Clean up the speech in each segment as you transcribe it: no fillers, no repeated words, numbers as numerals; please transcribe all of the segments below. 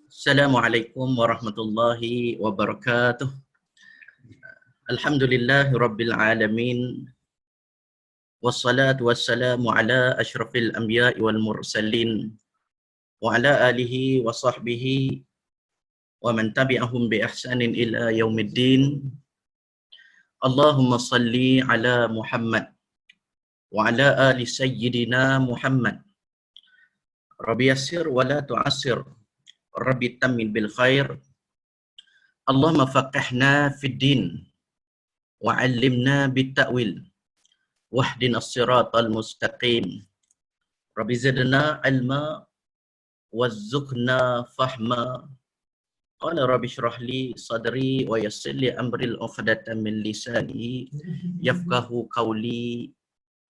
Assalamualaikum warahmatullahi wabarakatuh. Alhamdulillahi rabbil alamin. Wassalatu wassalamu ala asyrafil anbiya'i wal mursalin. Wa ala alihi wa sahbihi wa man tabi'ahum bi ihsanin ila yaumiddin. Allahumma salli ala Muhammad wa ala ali sayyidina Muhammad. Rabbi yassir wa la tu'assir. Rabbi tammin bil khair. Allahumma faqihna fid din wa'allimna bit-ta'wil wahdina as-siratal mustaqim. Rabbi zidna ilma warzuqna fahma. Qala rabbi shrah li sadri wa yassir li amri al-uqdatan min lisani yafqahu qawli.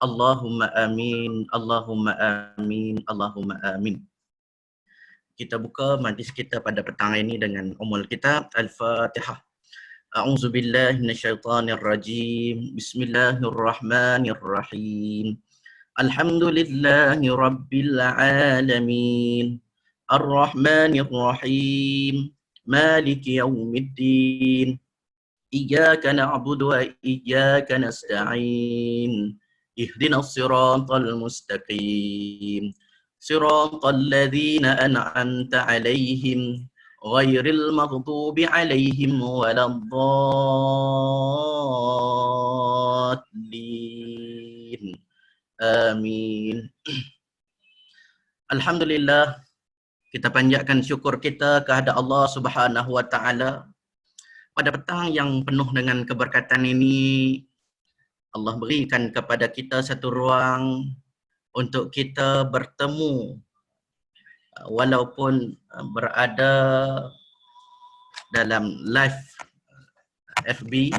Allahumma amin, Allahumma amin, Allahumma amin. Kita buka majlis kita pada petang ini dengan umul kitab Al-Fatihah. A'udzu billahi minasyaitonir rajim. Bismillahirrahmanirrahim. Alhamdulillahi rabbil alamin. Ar-Rahmanir Rahim. Maliki yaumiddin. Iyyaka na'budu wa iyyaka nasta'in. Ihdinas siratal mustaqim. Siratal ladzina an'amta 'alaihim ghairil maghdubi 'alaihim waladdallin. Amin. Alhamdulillah, kita panjatkan syukur kita kehadap Allah Subhanahu wa taala pada petang yang penuh dengan keberkatan ini. Allah berikan kepada kita satu ruang untuk kita bertemu walaupun berada dalam live FB,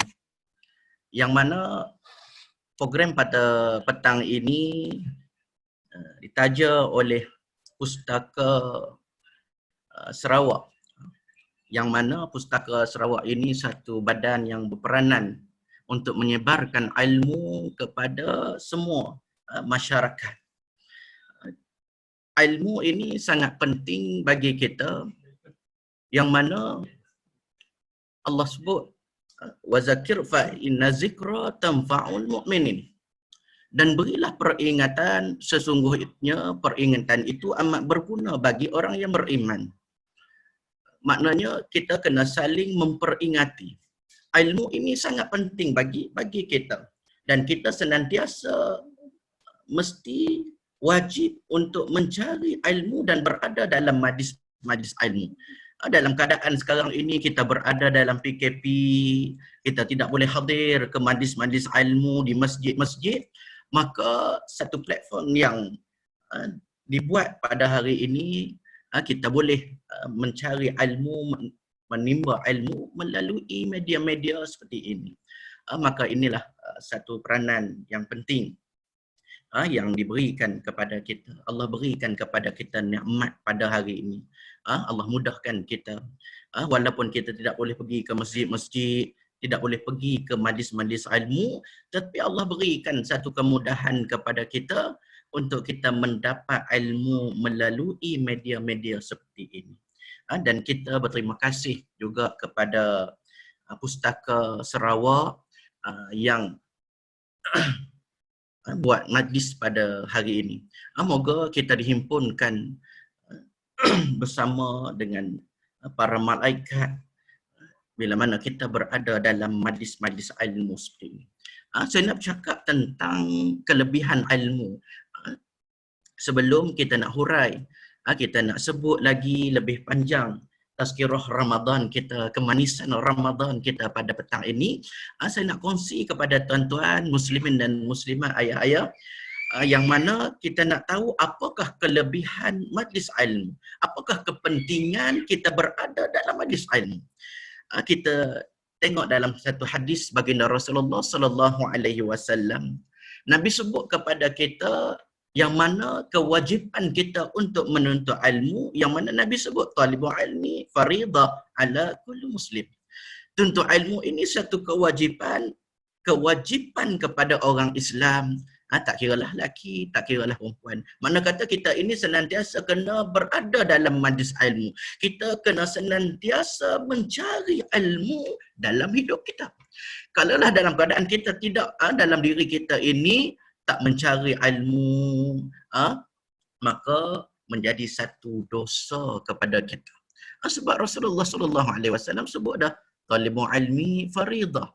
yang mana program pada petang ini ditaja oleh Pustaka Sarawak, yang mana Pustaka Sarawak ini satu badan yang berperanan untuk menyebarkan ilmu kepada semua masyarakat. Ilmu ini sangat penting bagi kita, yang mana Allah sebut wa zakir fa inna zikra tanfa'ul mu'minin, dan berilah peringatan, sesungguhnya peringatan itu amat berguna bagi orang yang beriman. Maknanya kita kena saling memperingati. Ilmu ini sangat penting bagi kita, dan kita senantiasa mesti wajib untuk mencari ilmu dan berada dalam majlis ilmu. Dalam keadaan sekarang ini kita berada dalam PKP, kita tidak boleh hadir ke majlis-majlis ilmu di masjid-masjid, maka satu platform yang dibuat pada hari ini, kita boleh mencari ilmu, menimba ilmu melalui media-media seperti ini. Maka inilah satu peranan yang penting yang diberikan kepada kita. Allah berikan kepada kita nikmat pada hari ini. Allah mudahkan kita. Walaupun kita tidak boleh pergi ke masjid-masjid, tidak boleh pergi ke majlis-majlis ilmu, tetapi Allah berikan satu kemudahan kepada kita untuk kita mendapat ilmu melalui media-media seperti ini. Dan kita berterima kasih juga kepada Pustaka Sarawak yang buat majlis pada hari ini. Moga kita dihimpunkan bersama dengan para malaikat bila mana kita berada dalam majlis-majlis ilmu seperti ini. Saya nak bercakap tentang kelebihan ilmu. Sebelum kita nak hurai, kita nak sebut lagi lebih panjang tazkirah Ramadan kita, kemanisan Ramadan kita pada petang ini. Saya nak kongsi kepada tuan-tuan muslimin dan muslimat, ayah-ayah, yang mana kita nak tahu apakah kelebihan majlis ilmu, apakah kepentingan kita berada dalam majlis ilmu. Kita tengok dalam satu hadis baginda Rasulullah sallallahu alaihi wasallam, Nabi sebut kepada kita yang mana kewajipan kita untuk menuntut ilmu, yang mana Nabi sebut talibul ilmi faridah ala kulli muslim. Tuntut ilmu ini satu kewajipan kepada orang Islam, Tak kira lah lelaki, tak kira lah perempuan. Mana kata kita ini senantiasa kena berada dalam majlis ilmu. Kita kena senantiasa mencari ilmu dalam hidup kita. Kalaulah dalam keadaan kita tidak, dalam diri kita ini tak mencari ilmu, maka menjadi satu dosa kepada kita. Sebab Rasulullah sallallahu alaihi wasallam sebut dah, talibul ilmi faridah.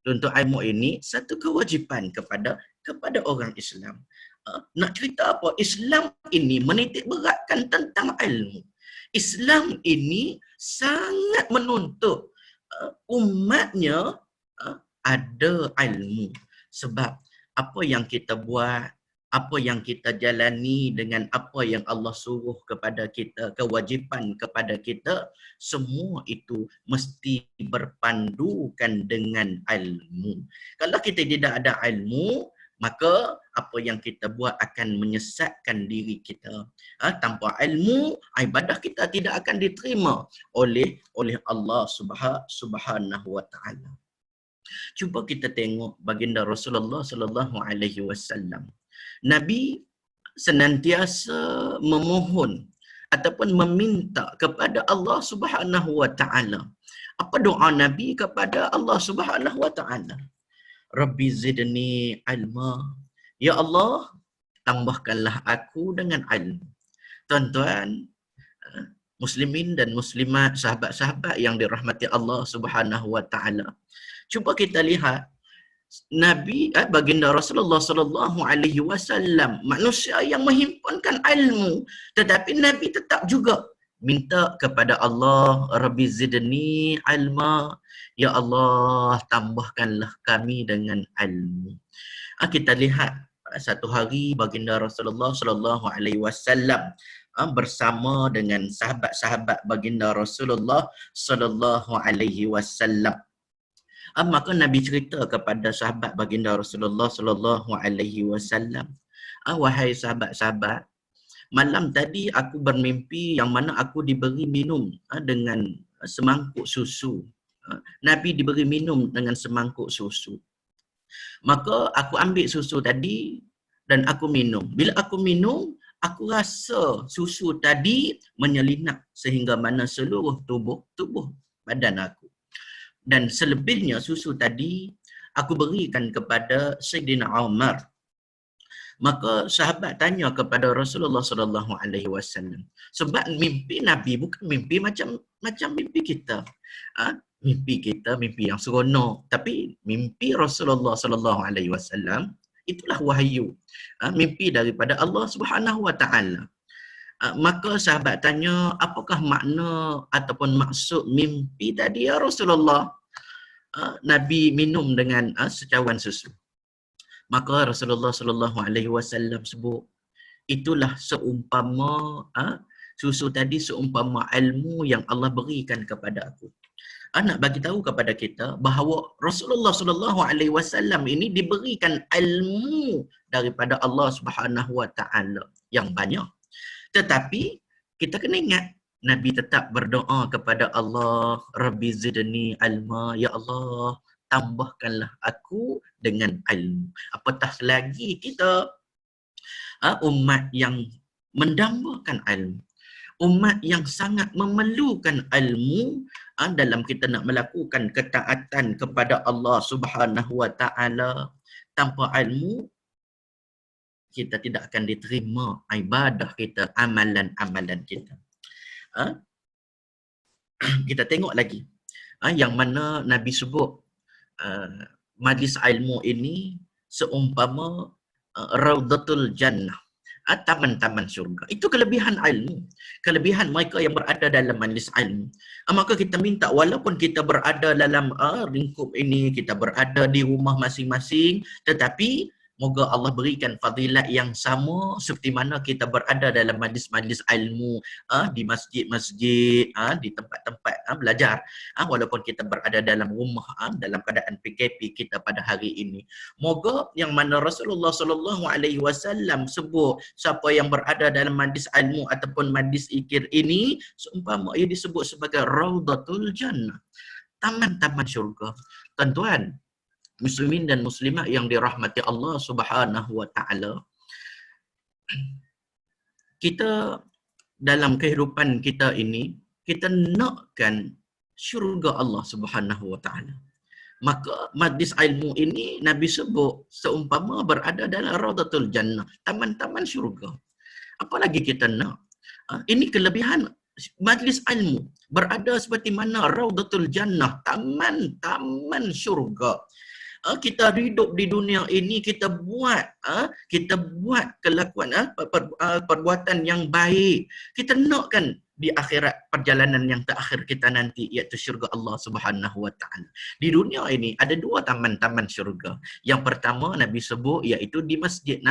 Untuk ilmu ini satu kewajipan kepada orang Islam. Nak cerita apa? Islam ini menitik beratkan tentang ilmu. Islam ini sangat menuntut umatnya ada ilmu. Sebab apa yang kita buat, apa yang kita jalani dengan apa yang Allah suruh kepada kita, kewajipan kepada kita, semua itu mesti berpandukan dengan ilmu. Kalau kita tidak ada ilmu, maka apa yang kita buat akan menyesatkan diri kita. Tanpa ilmu, ibadah kita tidak akan diterima oleh Allah Subhanahu wa taala. Cuba kita tengok baginda Rasulullah sallallahu alaihi wasallam. Nabi senantiasa memohon ataupun meminta kepada Allah Subhanahu wa taala. Apa doa Nabi kepada Allah Subhanahu wa taala? Rabbi zidni ilma. Ya Allah, tambahkanlah aku dengan ilmu. Tuan-tuan, muslimin dan muslimat, sahabat-sahabat yang dirahmati Allah Subhanahu wa taala. Cuba kita lihat Nabi, baginda Rasulullah sallallahu alaihi wasallam, manusia yang menghimpunkan ilmu, tetapi Nabi tetap juga minta kepada Allah, Rabbi zidni ilma, ya Allah tambahkanlah kami dengan ilmu. Kita lihat satu hari baginda Rasulullah sallallahu alaihi wasallam bersama dengan sahabat-sahabat baginda Rasulullah sallallahu alaihi wasallam. Maka Nabi cerita kepada sahabat baginda Rasulullah sallallahu alaihi wasallam, wahai sahabat-sahabat, malam tadi aku bermimpi yang mana aku diberi minum dengan semangkuk susu. Nabi diberi minum dengan semangkuk susu. Maka aku ambil susu tadi dan aku minum. Bila aku minum, aku rasa susu tadi menyelinap sehingga mana seluruh tubuh badan aku. Dan selebihnya susu tadi aku berikan kepada Sayyidina Umar. Maka sahabat tanya kepada Rasulullah sallallahu alaihi wasallam, sebab mimpi Nabi bukan mimpi macam mimpi kita. Mimpi kita mimpi yang seronok, tapi mimpi Rasulullah sallallahu alaihi wasallam itulah wahyu. Mimpi daripada Allah Subhanahu wa taala. Maka sahabat tanya, apakah makna ataupun maksud mimpi tadi ya Rasulullah? Nabi minum dengan secawan susu. Maka Rasulullah sallallahu alaihi wasallam sebut, itulah seumpama susu tadi seumpama ilmu yang Allah berikan kepada aku. Nak bagi tahu kepada kita bahawa Rasulullah sallallahu alaihi wasallam ini diberikan ilmu daripada Allah Subhanahu wa taala yang banyak. Tetapi kita kena ingat, Nabi tetap berdoa kepada Allah, Rabbi zidni ilma, ya Allah tambahkanlah aku dengan ilmu. Apatah lagi kita umat yang mendambakan ilmu, umat yang sangat memerlukan ilmu dalam kita nak melakukan ketaatan kepada Allah Subhanahu wa taala. Tanpa ilmu kita tidak akan diterima ibadah kita, amalan-amalan kita. Kita tengok lagi yang mana Nabi sebut majlis ilmu ini seumpama Raudatul Jannah, taman-taman syurga. Itu kelebihan ilmu, kelebihan mereka yang berada dalam majlis ilmu. Maka kita minta, walaupun kita berada dalam lingkup ini, kita berada di rumah masing-masing, tetapi moga Allah berikan fadilat yang sama seperti mana kita berada dalam majlis-majlis ilmu, di masjid-masjid, di tempat-tempat belajar, walaupun kita berada dalam rumah, dalam keadaan PKP kita pada hari ini. Moga yang mana Rasulullah sallallahu alaihi wasallam sebut, siapa yang berada dalam majlis ilmu ataupun majlis zikir ini seumpama ia disebut sebagai Raudatul Jannah, taman-taman syurga. Tuan-tuan, muslimin dan muslimat yang dirahmati Allah Subhanahu wa taala, kita dalam kehidupan kita ini, kita nakkan syurga Allah Subhanahu wa taala. Maka majlis ilmu ini Nabi sebut seumpama berada dalam Raudatul Jannah, taman-taman syurga. Apa lagi kita nak? Ini kelebihan majlis ilmu, berada seperti mana Raudatul Jannah, taman-taman syurga. Kita hidup di dunia ini, kita buat kelakuan, perbuatan yang baik. Kita nakkan di akhirat perjalanan yang terakhir kita nanti, iaitu syurga Allah Subhanahu wa taala. Di dunia ini ada dua taman-taman syurga. Yang pertama Nabi sebut iaitu di Masjid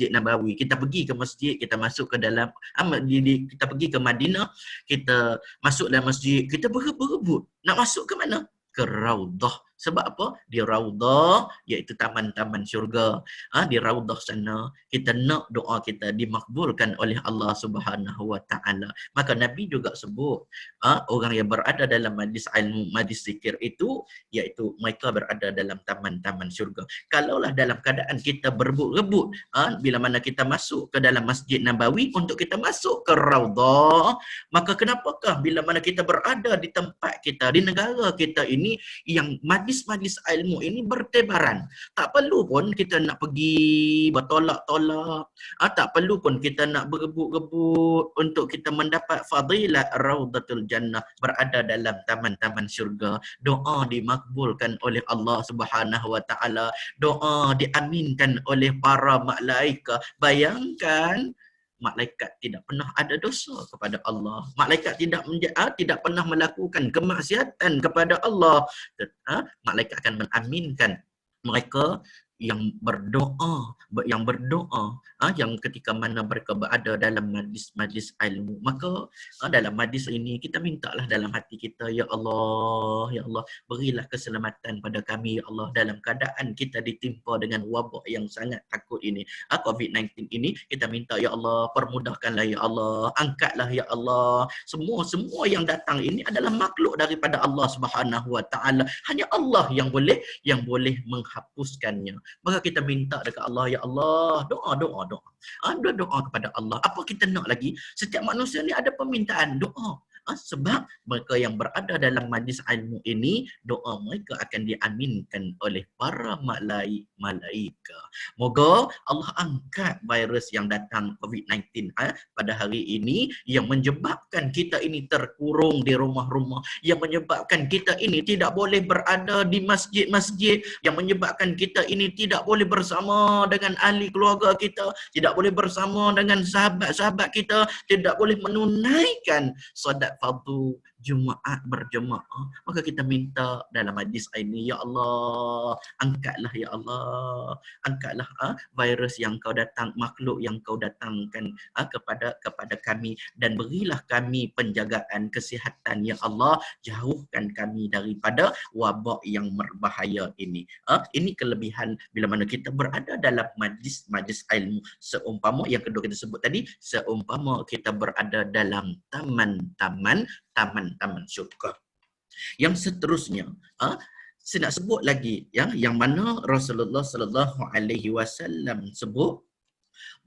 Nabawi. Kita pergi ke masjid, kita masuk ke dalam kita pergi ke Madinah, kita masuk dalam masjid, kita berebut nak masuk ke mana? Ke Raudah. Sebab apa? Di Raudah iaitu taman-taman syurga. Di Raudah sana kita nak doa kita dimakbulkan oleh Allah Subhanahu wa taala. Maka Nabi juga sebut orang yang berada dalam majlis ilmu, majlis zikir itu iaitu mereka berada dalam taman-taman syurga. Kalaulah dalam keadaan kita berebut-rebut bila mana kita masuk ke dalam Masjid Nabawi untuk kita masuk ke Raudah, maka kenapakah bila mana kita berada di tempat kita, di negara kita ini, yang majlis-majlis ilmu ini bertebaran. Tak perlu pun kita nak pergi bertolak-tolak. Tak perlu pun kita nak berebut-rebut untuk kita mendapat fadilat Raudatul Jannah, berada dalam taman-taman syurga. Doa dimakbulkan oleh Allah Subhanahu wa taala. Doa diaminkan oleh para malaikat. Bayangkan, malaikat tidak pernah ada dosa kepada Allah. Malaikat tidak pernah melakukan kemaksiatan kepada Allah. Malaikat akan mengaminkan mereka yang berdoa, yang ketika mana mereka berada dalam majlis ilmu. Maka dalam majlis ini kita mintalah dalam hati kita, ya Allah, berilah keselamatan pada kami, ya Allah, dalam keadaan kita ditimpa dengan wabak yang sangat takut ini, COVID-19 ini. Kita minta, ya Allah, permudahkanlah, ya Allah, angkatlah, ya Allah. Semua yang datang ini adalah makhluk daripada Allah Subhanahu wa taala. Hanya Allah yang boleh menghapuskannya. Maka kita minta dekat Allah, ya Allah, doa. Doa kepada Allah. Apa kita nak lagi? Setiap manusia ni ada permintaan doa. Sebab mereka yang berada dalam majlis ilmu ini, doa mereka akan diaminkan oleh para malaikat. Moga Allah angkat virus yang datang COVID-19 pada hari ini, yang menyebabkan kita ini terkurung di rumah-rumah, yang menyebabkan kita ini tidak boleh berada di masjid-masjid, yang menyebabkan kita ini tidak boleh bersama dengan ahli keluarga kita, tidak boleh bersama dengan sahabat-sahabat kita, tidak boleh menunaikan solat fardu Jumaat berjemaah. Maka kita minta dalam majlis ini, ya Allah, angkatlah, ya Allah, angkatlah virus yang kau datang, makhluk yang kau datangkan kepada kami, dan berilah kami penjagaan kesihatan, ya Allah. Jauhkan kami daripada wabak yang berbahaya ini. Ini kelebihan bila mana kita berada dalam majlis ilmu. Seumpama yang kedua kita sebut tadi, seumpama kita berada dalam taman-taman syurga. Yang seterusnya, saya nak sebut lagi yang mana Rasulullah sallallahu alaihi wasallam sebut,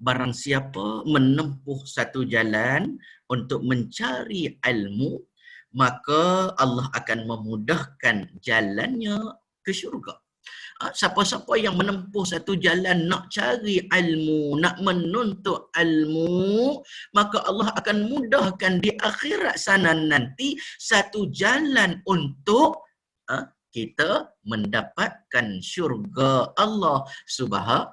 barang siapa menempuh satu jalan untuk mencari ilmu, maka Allah akan memudahkan jalannya ke syurga. Siapa-siapa yang menempuh satu jalan nak cari ilmu, nak menuntut ilmu, maka Allah akan mudahkan di akhirat sana nanti satu jalan untuk kita mendapatkan syurga Allah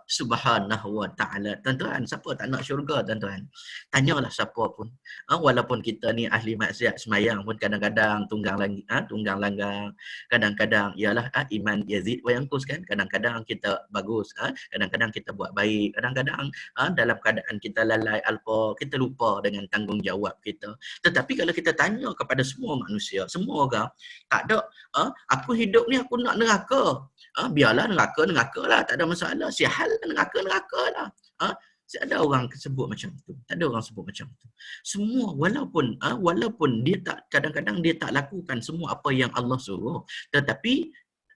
Subhanahu wa taala. Tuan-tuan, siapa tak nak syurga, tuan-tuan? Tanyalah siapa pun. Walaupun kita ni ahli maksiat semayang pun kadang-kadang tunggang langgang. Kadang-kadang ialah iman yazid wa yanqus kan. Kadang-kadang kita bagus, kadang-kadang kita buat baik, kadang-kadang dalam keadaan kita lalai alpa, kita lupa dengan tanggungjawab kita. Tetapi kalau kita tanya kepada semua manusia, semua orang, tak ada aku hidup ni aku nak neraka. Biarlah neraka lah, tak ada masalah. Sial neraka lah. Tak ada orang sebut macam tu. Tak ada orang sebut macam tu. Semua walaupun dia tak, kadang-kadang dia tak lakukan semua apa yang Allah suruh, tetapi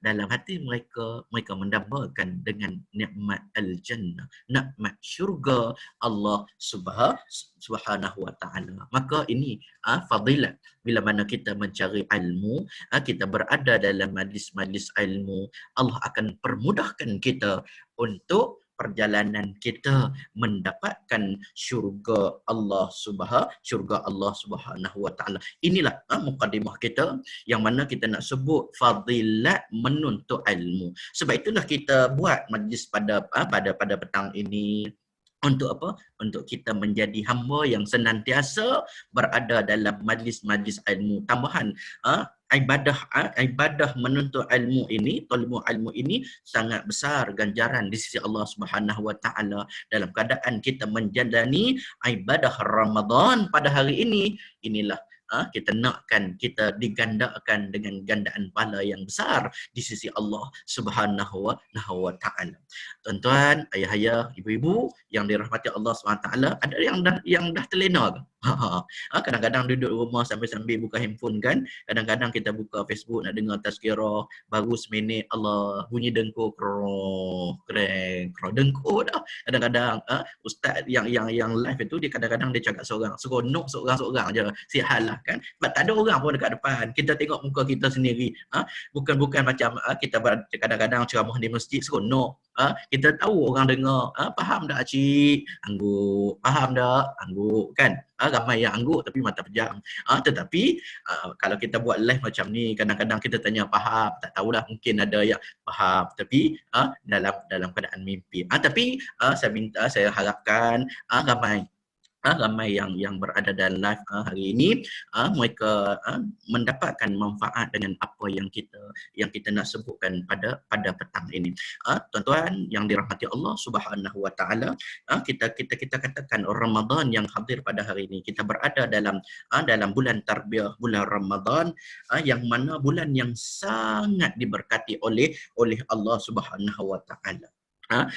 dalam hati mereka, mereka mendambakan dengan nikmat al-jannah, nikmat syurga Allah Subhanahu wa taala. Maka ini fadilat bila mana kita mencari ilmu, kita berada dalam majlis-majlis ilmu, Allah akan permudahkan kita untuk perjalanan kita mendapatkan syurga Allah Subhanahu wa taala. Inilah mukadimah kita yang mana kita nak sebut fadilat menuntut ilmu. Sebab itulah kita buat majlis pada petang ini. Untuk apa? Untuk kita menjadi hamba yang senantiasa berada dalam majlis-majlis ilmu. Tambahan ibadah menuntut ilmu ini, talibul ilmu ini sangat besar ganjaran di sisi Allah Subhanahu wa taala dalam keadaan kita menjalani ibadah Ramadan pada hari ini. Inilah kita nakkan kita digandakan dengan gandaan pahala yang besar di sisi Allah Subhanahu wa taala. Tuan-tuan, ayah-ayah, ibu-ibu yang dirahmati Allah SWT, ada yang dah terlena ke? Kadang-kadang duduk rumah sambil-sambil buka handphone kan. Kadang-kadang kita buka Facebook nak dengar tazkirah, baru seminit Allah bunyi dengkur keren dengkur dah. Kadang-kadang ustaz yang live itu dia kadang-kadang dia cakap seronok seorang-seorang je. Sihat lah kan. Sebab tak ada orang pun dekat depan. Kita tengok muka kita sendiri. Bukan macam kita kadang-kadang ceramah di masjid seronok. Kita tahu orang dengar, faham tak cik? Angguk. Faham tak? Angguk kan? Ramai yang angguk tapi mata pejam. Tetapi kalau kita buat live macam ni, kadang-kadang kita tanya faham, tak tahulah, mungkin ada yang faham tapi dalam keadaan mimpi. Tapi saya harapkan ramai yang berada dalam live hari ini, mereka mendapatkan manfaat dengan apa yang kita nak sebutkan pada petang ini. Tuan-tuan yang dirahmati Allah Subhanahu wa taala, kita katakan Ramadan yang hadir pada hari ini, kita berada dalam bulan tarbiyah, bulan Ramadan, yang mana bulan yang sangat diberkati oleh Allah Subhanahu wa taala.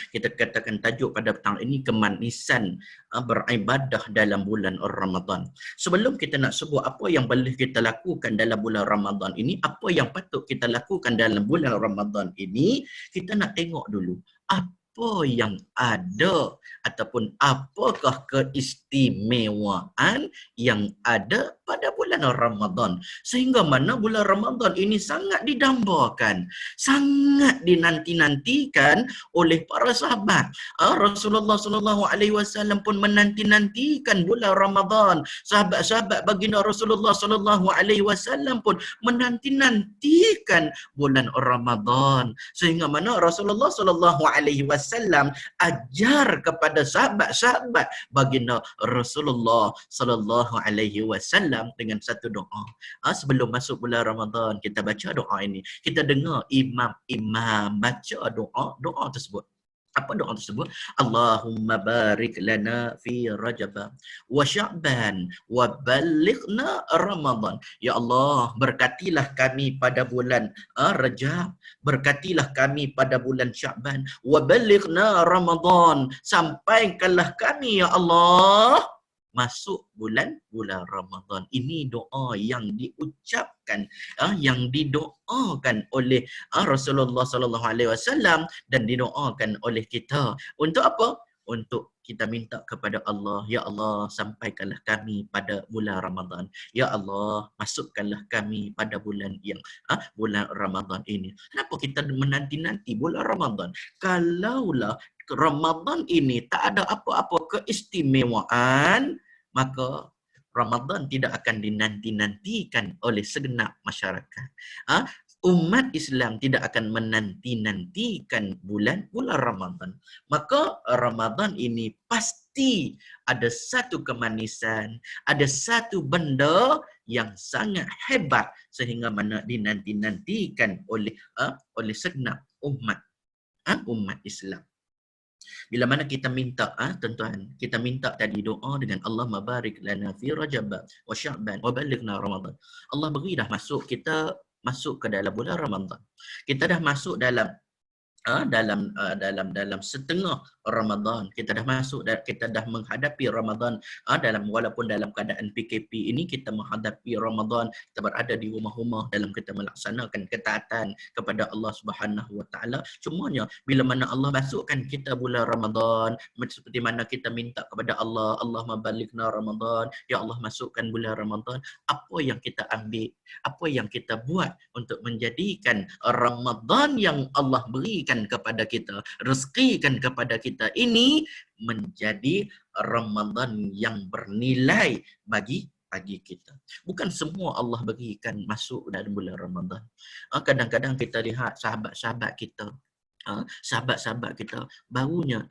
Kita katakan tajuk pada petang ini kemanisan beribadah dalam bulan Ramadan. Sebelum kita nak sebut apa yang boleh kita lakukan dalam bulan Ramadan ini, apa yang patut kita lakukan dalam bulan Ramadan ini, kita nak tengok dulu apa yang ada ataupun apakah keistimewaan yang ada pada bulan Ramadan, sehingga mana bulan Ramadan ini sangat didambakan, sangat dinanti-nantikan oleh para sahabat. Rasulullah SAW pun menanti-nantikan bulan Ramadan. Sahabat-sahabat baginda Rasulullah SAW pun menanti-nantikan bulan Ramadan, sehingga mana Rasulullah SAW ajar kepada sahabat-sahabat baginda Rasulullah SAW dengan satu doa. Sebelum masuk bulan Ramadan, kita baca doa ini. Kita dengar imam baca doa tersebut. Apa doa tersebut? Allahumma barik lana fi Rajab wa Sya'ban wa balighna Ramadan. Ya Allah, berkatilah kami pada bulan Rajab, berkatilah kami pada bulan Sya'ban, wa balighna Ramadan, sampaikanlah kami ya Allah masuk bulan Ramadan. Ini doa yang diucapkan, yang didoakan oleh Rasulullah SAW dan didoakan oleh kita. Untuk apa? Untuk kita minta kepada Allah, ya Allah, sampaikanlah kami pada bulan Ramadan. Ya Allah, masukkanlah kami pada bulan Ramadan ini. Kenapa kita menanti-nanti bulan Ramadan? Kalaulah Ramadan ini tak ada apa-apa keistimewaan, maka Ramadan tidak akan dinanti-nantikan oleh segenap masyarakat. Umat Islam tidak akan menanti-nantikan bulan Ramadan. Maka Ramadan ini pasti ada satu kemanisan, ada satu benda yang sangat hebat sehingga mana dinanti-nantikan oleh segenap umat Islam. Bila mana kita minta, tuan-tuan, kita minta tadi doa dengan Allah mabarik lana fi Rajab wa Sya'ban wa balighna Ramadan. Allah beri dah masuk, kita masuk ke dalam bulan Ramadan. Kita dah masuk dalam dalam setengah Ramadan. Kita dah masuk, kita dah menghadapi Ramadan, walaupun dalam keadaan PKP ini kita menghadapi Ramadan, kita berada di rumah-rumah dalam kita melaksanakan ketaatan kepada Allah Subhanahu Wa Taala. Cumanya bila mana Allah masukkan kita bulan Ramadan, seperti mana kita minta kepada Allah, Allah mabalighna Ramadan, ya Allah masukkan bulan Ramadan, apa yang kita ambil, apa yang kita buat untuk menjadikan Ramadan yang Allah berikan kepada kita, rezekikan kepada kita ini menjadi Ramadan yang bernilai bagi kita. Bukan semua Allah berikan masuk dalam bulan Ramadan. Kadang-kadang kita lihat sahabat-sahabat kita, sahabat-sahabat kita barunya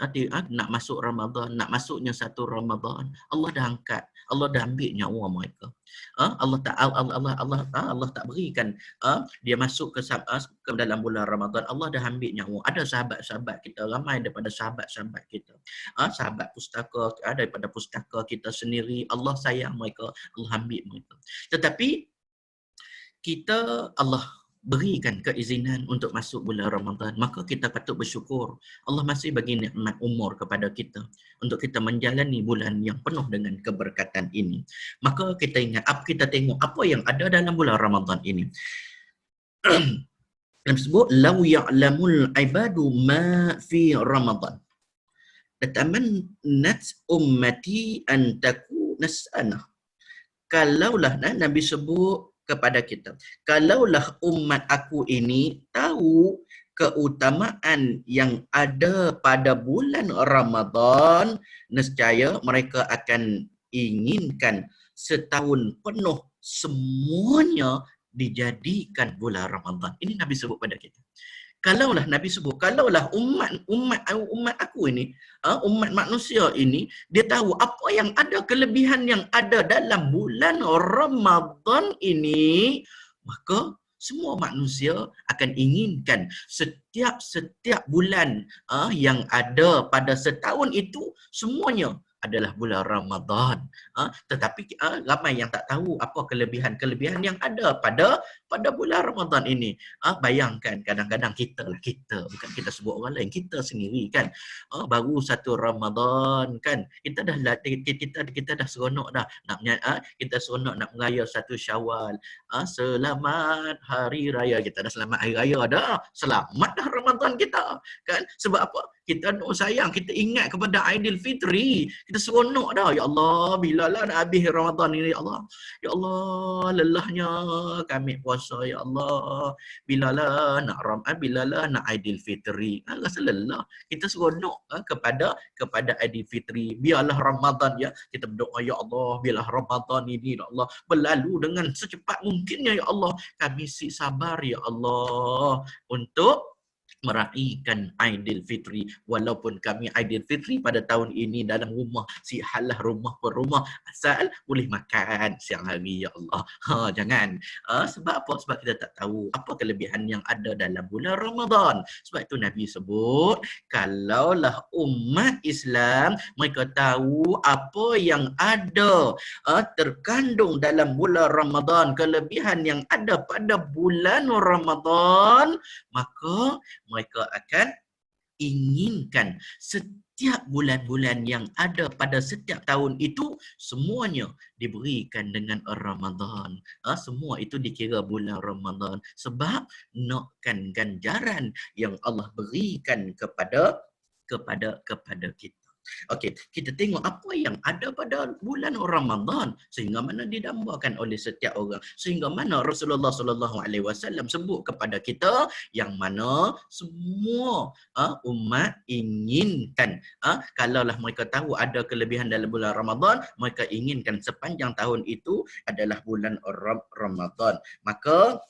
nak masuk Ramadan, nak masuknya satu Ramadan, Allah dah angkat, Allah dah ambil nyawa mereka. Allah tak berikan dia masuk ke dalam bulan Ramadan, Allah dah ambil nyawa. Ada sahabat-sahabat kita, ramai daripada sahabat-sahabat kita, sahabat pustaka, daripada pustaka kita sendiri, Allah sayang mereka, Allah ambil mereka. Tetapi kita, Allah berikan keizinan untuk masuk bulan Ramadan, maka kita patut bersyukur. Allah masih bagi nikmat umur kepada kita untuk kita menjalani bulan yang penuh dengan keberkatan ini. Maka kita ingat, kita tengok apa yang ada dalam bulan Ramadan ini. Dalam sebut, "Lau ya'lamul ibadu ma fi Ramadan, latamannat ummati an takuna sanah." Kalaulah Nabi sebut kepada kita, kalaulah umat aku ini tahu keutamaan yang ada pada bulan Ramadan, nescaya mereka akan inginkan setahun penuh semuanya dijadikan bulan Ramadan. Ini Nabi sebut pada kita. Kalaulah Nabi sebut, kalaulah umat aku ini, umat manusia ini, dia tahu apa yang ada, kelebihan yang ada dalam bulan Ramadan ini, maka semua manusia akan inginkan setiap bulan yang ada pada setahun itu semuanya adalah bulan Ramadan. Tetapi ramai yang tak tahu apa kelebihan-kelebihan yang ada pada bulan Ramadan ini. Bayangkan kadang-kadang kita, bukan kita sebut orang lain, kita sendiri kan, baru satu Ramadan kan, kita dah seronok dah nak kita seronok nak meraya satu Syawal. Selamat hari raya, kita dah selamat hari raya dah, selamat dah Ramadan kita kan. Sebab apa? Kita nak sayang, kita ingat kepada Aidilfitri, kita seronok dah. Ya Allah, bilalah nak habis Ramadan ini, ya Allah. Ya Allah, lelahnya kami puasa, ya Allah. Bilalah nak Aidilfitri. Rasa lelah. Kita seronok kepada Aidilfitri. Biarlah Ramadan ya, kita berdoa, ya Allah, biarlah Ramadan ini, ya Allah, berlalu dengan secepat mungkinnya, ya Allah. Kami sabar, ya Allah, untuk meraihkan Aidilfitri. Walaupun kami Aidilfitri pada tahun ini dalam rumah, sihatlah rumah per rumah, asal boleh makan siang hari, ya Allah. Jangan. Sebab apa? Sebab kita tak tahu apa kelebihan yang ada dalam bulan Ramadan. Sebab itu Nabi sebut, kalaulah umat Islam mereka tahu apa yang ada terkandung dalam bulan Ramadan, kelebihan yang ada pada bulan Ramadan, maka mereka akan inginkan setiap bulan-bulan yang ada pada setiap tahun itu semuanya diberikan dengan Ramadan. Semua itu dikira bulan Ramadan sebab nakkan ganjaran yang Allah berikan kepada kita. Okey, kita tengok apa yang ada pada bulan Ramadan sehingga mana didambakan oleh setiap orang, sehingga mana Rasulullah sallallahu alaihi wasallam sebut kepada kita yang mana semua umat inginkan, kalaulah mereka tahu ada kelebihan dalam bulan Ramadan, mereka inginkan sepanjang tahun itu adalah bulan Ramadan. Maka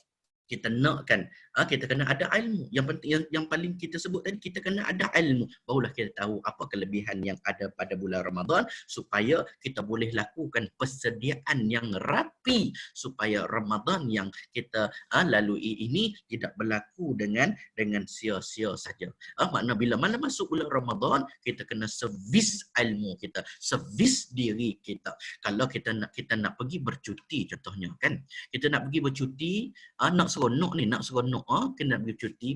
kita nakkan, kita kena ada ilmu. Yang penting, yang paling kita sebut tadi, kita kena ada ilmu. Barulah kita tahu apa kelebihan yang ada pada bulan Ramadan supaya kita boleh lakukan persediaan yang rapi supaya Ramadan yang kita lalui ini tidak berlaku dengan sia-sia saja. Makna bila mana masuk bulan Ramadan, kita kena servis ilmu kita, servis diri kita. Kalau kita nak pergi bercuti contohnya kan, kita nak pergi bercuti, nak seronok ni, nak seronok, kena pergi cuti,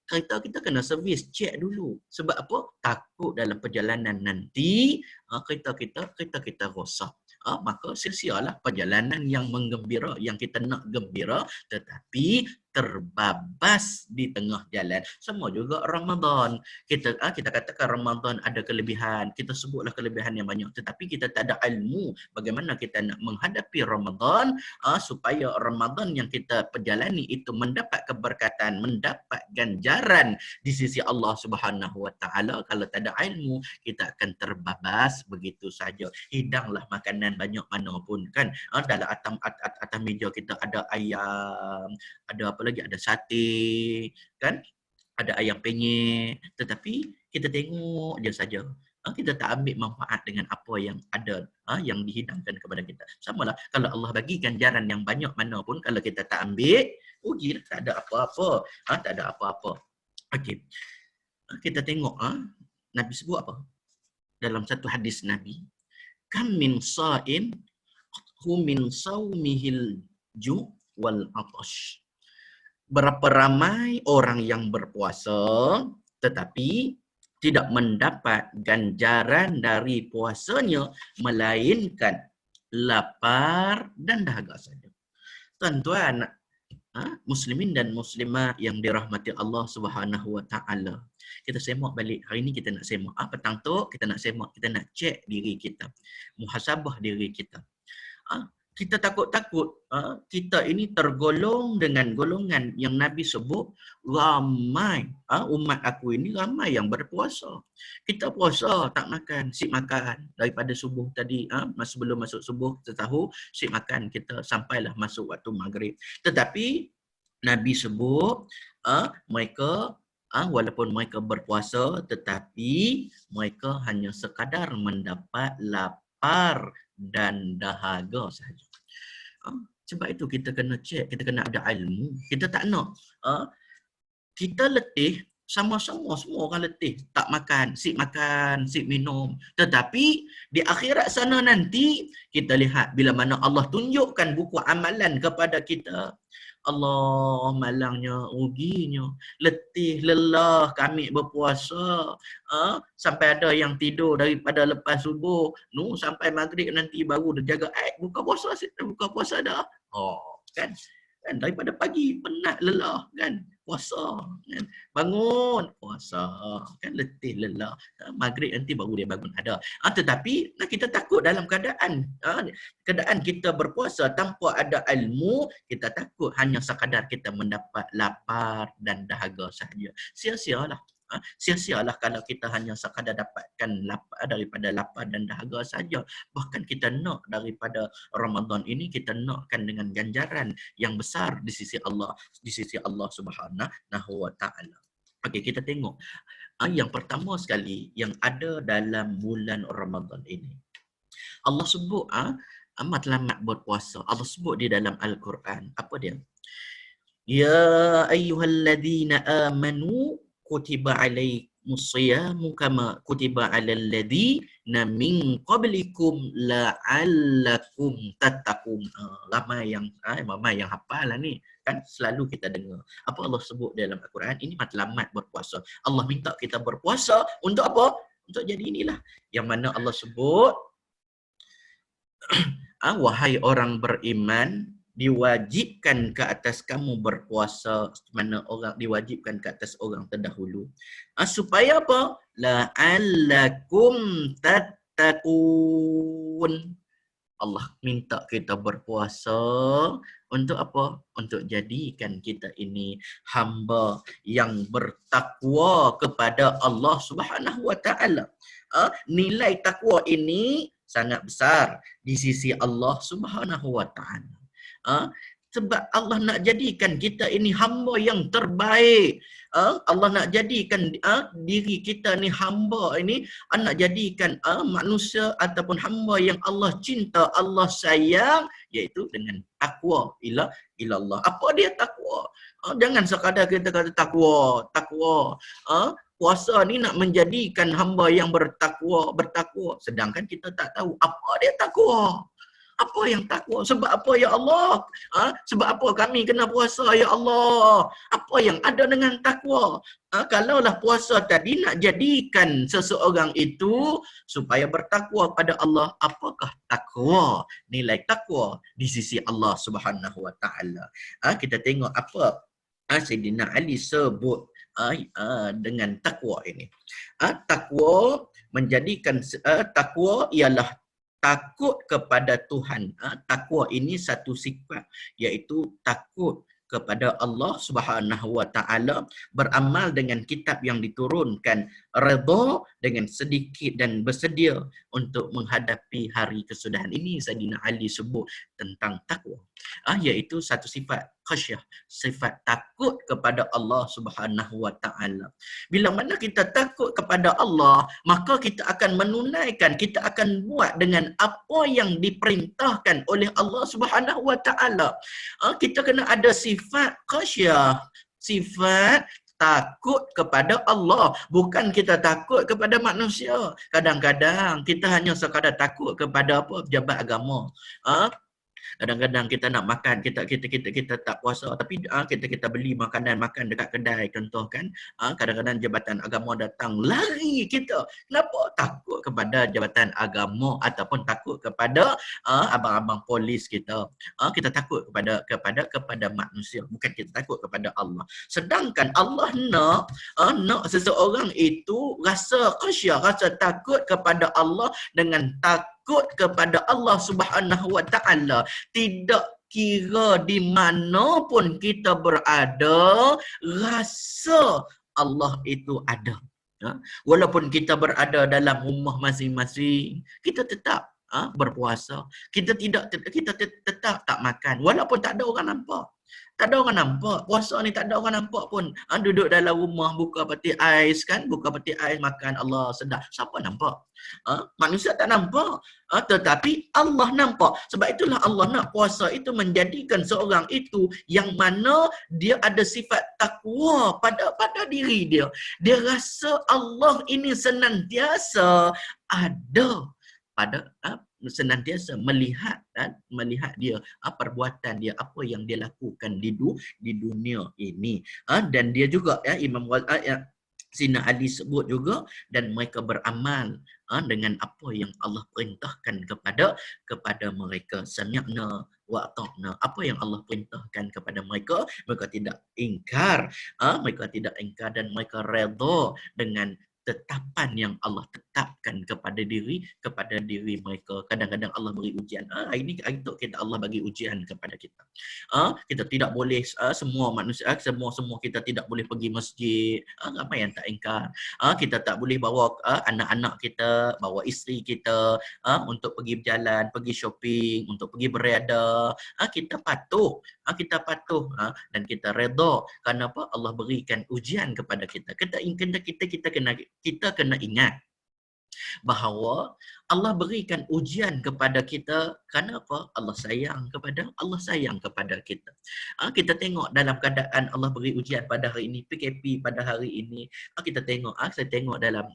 kereta kita kena servis, check dulu. Sebab apa? Takut dalam perjalanan nanti, kereta kita rosak. Maka sia-sialah perjalanan yang menggembira, yang kita nak gembira, tetapi terbabas di tengah jalan. Sama juga Ramadan. Kita katakan Ramadan ada kelebihan. Kita sebutlah kelebihan yang banyak. Tetapi kita tak ada ilmu bagaimana kita nak menghadapi Ramadan supaya Ramadan yang kita perjalani itu mendapat keberkatan, mendapat ganjaran di sisi Allah Subhanahu Wa Taala. Kalau tak ada ilmu, kita akan terbabas begitu saja. Hidanglah makanan banyak mana pun kan. Dalam atas meja kita ada ayam, ada apa lagi, ada sate kan, ada ayam penyet, tetapi kita tengok je saja. Kita tak ambil manfaat dengan apa yang ada, yang dihidangkan kepada kita. Samalah kalau Allah bagi ganjaran yang banyak mana pun, kalau kita tak ambil, rugilah, tak ada apa-apa. Tak ada apa-apa. Okey. Kita tengok Nabi sebut apa? Dalam satu hadis Nabi, kam min sa'in hu min saumihil ju' wal atash. Berapa ramai orang yang berpuasa tetapi tidak mendapat ganjaran dari puasanya melainkan lapar dan dahaga saja. Tuan-tuan, muslimin dan muslimat yang dirahmati Allah Subhanahu Wa Taala. Kita semak balik. Hari ini kita nak semak. Petang tu kita nak semak, kita nak cek diri kita. Muhasabah diri kita. Kita takut-takut kita ini tergolong dengan golongan yang Nabi sebut ramai. Umat aku ini ramai yang berpuasa. Kita puasa tak makan, sip makan daripada subuh tadi, sebelum masuk subuh kita tahu sip makan kita sampailah masuk waktu maghrib. Tetapi Nabi sebut mereka walaupun mereka berpuasa tetapi mereka hanya sekadar mendapat lapar dan dahaga sahaja. Sebab itu kita kena cek, kita kena ada ilmu. Kita tak nak kita letih, sama-sama semua orang letih, tak makan, sip minum. Tetapi di akhirat sana nanti kita lihat bila mana Allah tunjukkan buku amalan kepada kita, Allah, malangnya, ruginya, letih, lelah kami berpuasa. Sampai ada yang tidur daripada lepas subuh, sampai maghrib nanti baru dia jaga, buka puasa dah. Kan daripada pagi penat, lelah kan, puasa kan, bangun puasa kan, letih lelah, maghrib nanti baru dia bangun ada. Tetapi kita takut dalam keadaan kita berpuasa tanpa ada ilmu, kita takut hanya sekadar kita mendapat lapar dan dahaga sahaja. Sia-sialah kalau kita hanya sekadar dapatkan daripada lapar dan dahaga saja. Bahkan kita nak daripada Ramadan ini, kita nakkan dengan ganjaran yang besar di sisi Allah Subhanahu Wa Taala. Okey, kita tengok yang pertama sekali yang ada dalam bulan Ramadan ini. Allah sebut matlamat berpuasa. Allah sebut di dalam Al-Quran. Apa dia? Ya ayyuhalladzina amanu kutiba alaikumus siyamu kama kutiba alal ladzina min qablikum la'allakum tattaqun. Ramai yang hafal lah ni kan, selalu kita dengar. Apa Allah sebut dalam Al-Quran? Ini matlamat berpuasa. Allah minta kita berpuasa untuk apa? Untuk jadi inilah yang mana Allah sebut wahai orang beriman, diwajibkan ke atas kamu berpuasa, mana orang diwajibkan ke atas orang terdahulu, supaya apa? La'allakum tattaqun. Allah minta kita berpuasa untuk apa? Untuk jadikan kita ini hamba yang bertakwa kepada Allah Subhanahu Wa Taala. Nilai takwa ini sangat besar di sisi Allah Subhanahu Wa Taala. Sebab Allah nak jadikan kita ini hamba yang terbaik. Allah nak jadikan diri kita ni hamba ini, nak jadikan manusia ataupun hamba yang Allah cinta, Allah sayang, iaitu dengan takwa ila Allah. Apa dia takwa? Jangan sekadar kita kata takwa. Puasa ni nak menjadikan hamba yang bertakwa, sedangkan kita tak tahu apa dia takwa. Apa yang takwa? Sebab apa ya Allah? Sebab apa kami kena puasa ya Allah? Apa yang ada dengan takwa? Kalaulah puasa tadi nak jadikan seseorang itu supaya bertakwa pada Allah, apakah takwa? Nilai takwa di sisi Allah Subhanahu Wa Taala. Kita tengok apa Sayyidina Ali sebut dengan takwa ini. Takwa menjadikan takwa ialah takut kepada Tuhan. Takwa ini satu sifat, iaitu takut kepada Allah Subhanahu Wa Taala, beramal dengan kitab yang diturunkan, redha dengan sedikit dan bersedia untuk menghadapi hari kesudahan. Ini Sayyidina Ali sebut tentang takwa. Iaitu satu sifat khasyah, sifat takut kepada Allah Subhanahu Wa Taala. Bila mana kita takut kepada Allah, maka kita akan menunaikan, kita akan buat dengan apa yang diperintahkan oleh Allah Subhanahu Wa Taala. Kita kena ada sifat khasyah, sifat takut kepada Allah, bukan kita takut kepada manusia. Kadang-kadang kita hanya sekadar takut kepada apa, pejabat agama. Kadang-kadang kita nak makan, kita tak puasa, tapi kita beli makanan makan dekat kedai contoh kan. Kadang-kadang jabatan agama datang, lari kita. Kenapa? Takut kepada jabatan agama ataupun takut kepada abang-abang polis kita. Kita takut kepada manusia, bukan kita takut kepada Allah. Sedangkan Allah nak seseorang itu rasa khasyah, rasa takut kepada Allah dengan takut kepada Allah Subhanahu Wa Taala. Tidak kira di mana pun kita berada, rasa Allah itu ada. Walaupun kita berada dalam rumah masing-masing, kita tetap berpuasa. Kita tetap tak makan walaupun tak ada orang nampak. Tak ada orang nampak. Puasa ni tak ada orang nampak pun. Duduk dalam rumah, buka peti ais kan. Buka peti ais, makan. Allah sedap. Siapa nampak? Manusia tak nampak. Tetapi Allah nampak. Sebab itulah Allah nak puasa itu menjadikan seorang itu yang mana dia ada sifat takwa pada diri dia. Dia rasa Allah ini senantiasa ada pada senantiasa melihat dia, perbuatan dia, apa yang dia lakukan di dunia ini. Dan dia juga Imam Sayyidina Ali sebut juga, dan mereka beramal dengan apa yang Allah perintahkan kepada mereka. Sami'na wa ata'na. Apa yang Allah perintahkan kepada mereka, mereka tidak ingkar. Mereka tidak ingkar dan mereka redha dengan tetapan yang Allah tetapkan kepada diri mereka. Kadang-kadang Allah beri ujian. Ini itu kita Allah bagi ujian kepada kita. Kita tidak boleh semua manusia, semua kita tidak boleh pergi masjid. Ramai yang tak ingkar. Kita tak boleh bawa anak-anak kita, bawa isteri kita untuk pergi berjalan, pergi shopping, untuk pergi beriadah. Kita patuh. Kita patuh dan kita redha. Kenapa? Allah berikan ujian kepada kita. Kita kena ingat bahawa Allah berikan ujian kepada kita. Kenapa? Allah sayang kepada kita. Kita tengok dalam keadaan Allah beri ujian pada hari ini, PKP pada hari ini. Kita tengok, saya tengok dalam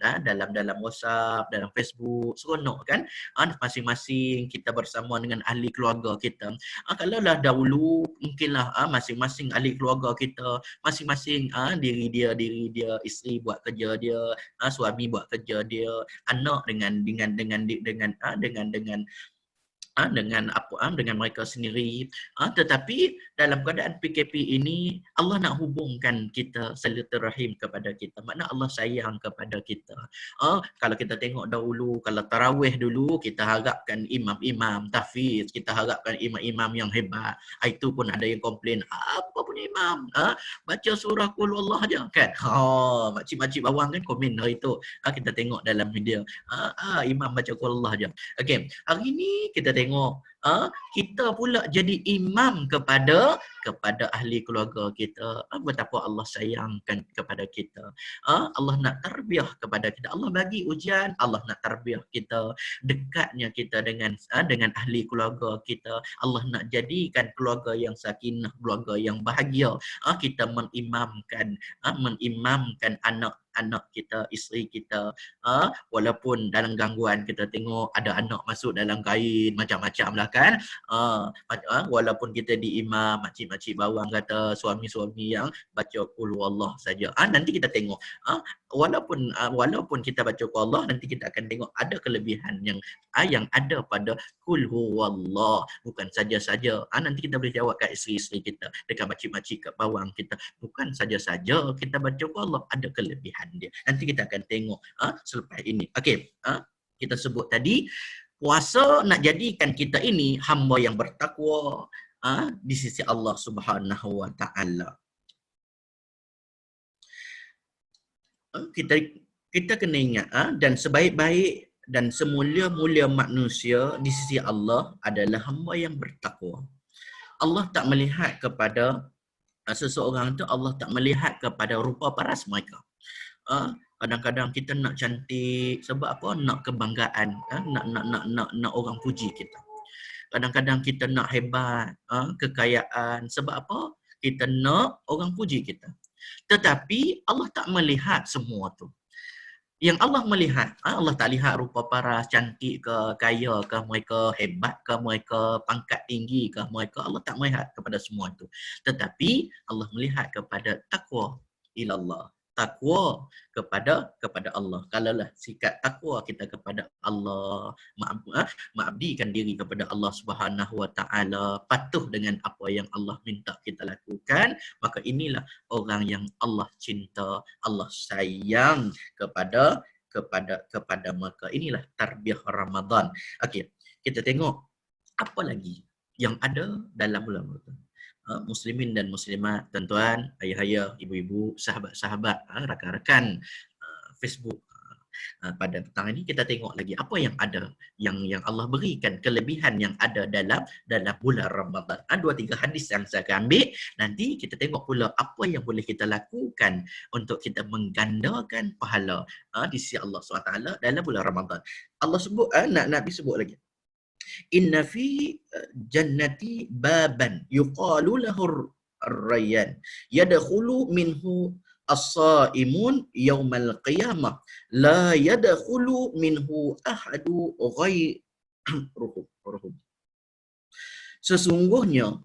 WhatsApp, dalam Facebook, seronok kan? Masing-masing kita bersama dengan ahli keluarga kita. Kalaulah dahulu mungkinlah masing-masing ahli keluarga kita, masing-masing diri dia, isteri buat kerja dia, suami buat kerja dia, anak dengan mereka sendiri. Tetapi dalam keadaan PKP ini, Allah nak hubungkan kita silaturahim kepada kita. Makna Allah sayang kepada kita. Kalau kita tengok dahulu, kalau tarawih dulu, kita harapkan imam-imam tahfiz, kita harapkan imam-imam yang hebat. Itu pun ada yang komplain, apa punya imam? Baca surah Qul Allah je kan? Makcik-makcik bawang kan komen hari tu. Kita tengok dalam media. Imam baca Qul Allah je. Okay. Hari ni kita tengok kita pula jadi imam kepada ahli keluarga kita. Betapa Allah sayangkan kepada kita. Allah nak tarbiyah kepada kita. Allah bagi ujian, Allah nak tarbiyah kita. Dekatnya kita dengan ahli keluarga kita. Allah nak jadikan keluarga yang sakinah, keluarga yang bahagia. Kita mengimamkan anak kita, isteri kita, walaupun dalam gangguan kita tengok ada anak masuk dalam kain macam-macam lah kan, walaupun kita di imam, makcik-makcik bawang kata suami-suami yang baca qul huwallah saja, nanti kita tengok, walaupun kita baca qul huwallah, nanti kita akan tengok ada kelebihan yang ada pada qul huwallah, bukan saja-saja. Nanti kita boleh jawab kat isteri-isteri kita, dekat makcik-makcik kat bawang kita, bukan saja-saja kita baca qul huwallah, ada kelebihan dia. Nanti kita akan tengok selepas ini. Okey, kita sebut tadi puasa nak jadikan kita ini hamba yang bertakwa di sisi Allah Subhanahu wa taala. Kita kena ingat dan sebaik-baik dan semulia-mulia manusia di sisi Allah adalah hamba yang bertakwa. Allah tak melihat kepada seseorang tu, Allah tak melihat kepada rupa paras mereka. Kadang-kadang kita nak cantik sebab apa? Nak kebanggaan, nak orang puji kita. Kadang-kadang kita nak hebat, kekayaan sebab apa? Kita nak orang puji kita. Tetapi Allah tak melihat semua tu. Yang Allah melihat, Allah tak lihat rupa paras, cantik ke, kaya ke mereka, hebat ke mereka, pangkat tinggi ke mereka. Allah tak melihat kepada semua itu. Tetapi Allah melihat kepada takwa ilallah. Takwa kepada Allah. Kalaulah sikap takwa kita kepada Allah, mengabdikan diri kepada Allah Subhanahu wa taala, patuh dengan apa yang Allah minta kita lakukan, maka inilah orang yang Allah cinta, Allah sayang kepada mereka. Inilah tarbiyah Ramadan. Okey, kita tengok apa lagi yang ada dalam bulan Ramadan. Muslimin dan muslimat, tuan-tuan, ayah-ayah, ibu-ibu, sahabat-sahabat, rakan-rakan Facebook, pada petang ini kita tengok lagi apa yang ada, yang Allah berikan kelebihan yang ada dalam bulan Ramadan. 2-3 hadis yang saya akan ambil, nanti kita tengok pula apa yang boleh kita lakukan untuk kita menggandakan pahala di sisi Allah SWT dalam bulan Ramadan. Allah sebut, Nabi sebut lagi, inna fi jannati baban yuqalu lahu ar-rayyan yadkhulu minhu as-saimun yaumal qiyamah la yadkhulu minhu ahadu ghairuhum. Sesungguhnya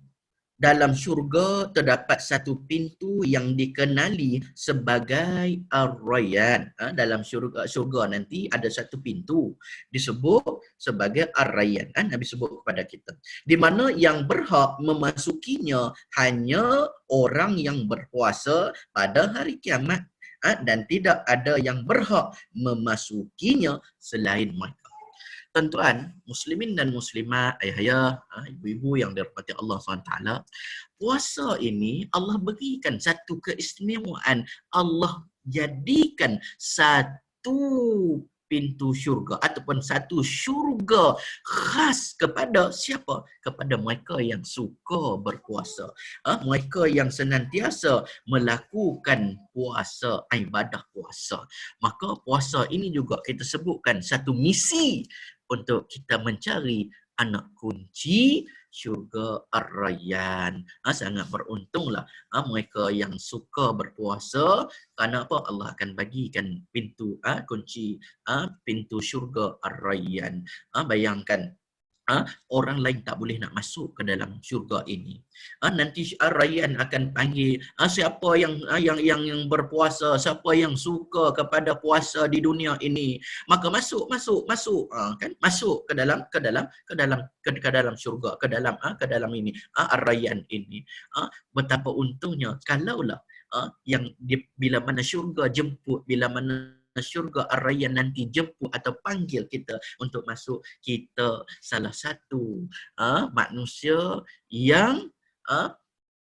dalam syurga terdapat satu pintu yang dikenali sebagai Ar-Rayyan. Dalam syurga nanti ada satu pintu disebut sebagai Ar-Rayyan. Nabi sebut kepada kita. Di mana yang berhak memasukinya hanya orang yang berpuasa pada hari kiamat. Dan tidak ada yang berhak memasukinya selain mereka. Tuan-tuan, muslimin dan muslimat, ayah-ayah, ibu-ibu yang dirahmati Allah SWT, puasa ini Allah berikan satu keistimewaan. Allah jadikan satu pintu syurga ataupun satu syurga khas kepada siapa? Kepada mereka yang suka berpuasa. Mereka yang senantiasa melakukan puasa, ibadah puasa. Maka puasa ini juga kita sebutkan satu misi untuk kita mencari anak kunci syurga Ar-Rayyan. Sangat beruntunglah mereka yang suka berpuasa, kerana apa? Allah akan bagikan pintu kunci pintu syurga Ar-Rayyan. Bayangkan orang lain tak boleh nak masuk ke dalam syurga ini. Nanti Ar-Rayyan akan panggil siapa yang berpuasa, siapa yang suka kepada puasa di dunia ini, maka masuk kan, masuk ke dalam syurga, ke dalam ini Ar-Rayyan ini. Betapa untungnya kalaulah bila mana syurga jemput, bila mana syurga Ar-Rayyan nanti jemput atau panggil kita untuk masuk, kita salah satu manusia yang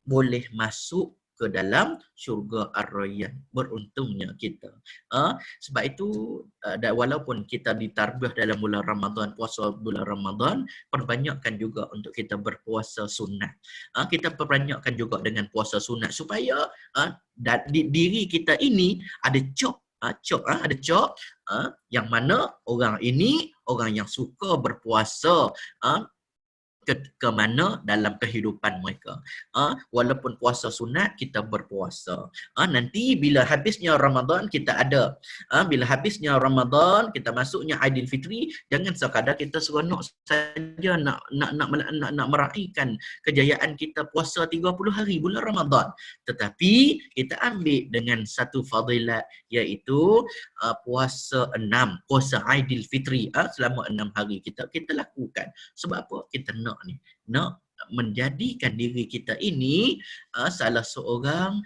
boleh masuk ke dalam syurga Ar-Rayyan. Beruntungnya kita. Sebab itu walaupun kita ditarbiyah dalam bulan Ramadan, puasa bulan Ramadan, perbanyakkan juga untuk kita berpuasa sunat. Kita perbanyakkan juga dengan puasa sunat supaya diri kita ini ada ada cop yang mana orang ini orang yang suka berpuasa ke mana dalam kehidupan mereka. Walaupun puasa sunat, kita berpuasa. Nanti bila habisnya Ramadan, kita ada. Bila habisnya Ramadan, kita masuknya Aidilfitri, jangan sekadar kita seronok saja nak meraihkan kejayaan kita puasa 30 hari bulan Ramadan. Tetapi kita ambil dengan satu fadilat, iaitu puasa 6, puasa Aidilfitri, selama 6 hari kita lakukan. Sebab apa? Kita nak menjadikan diri kita ini salah seorang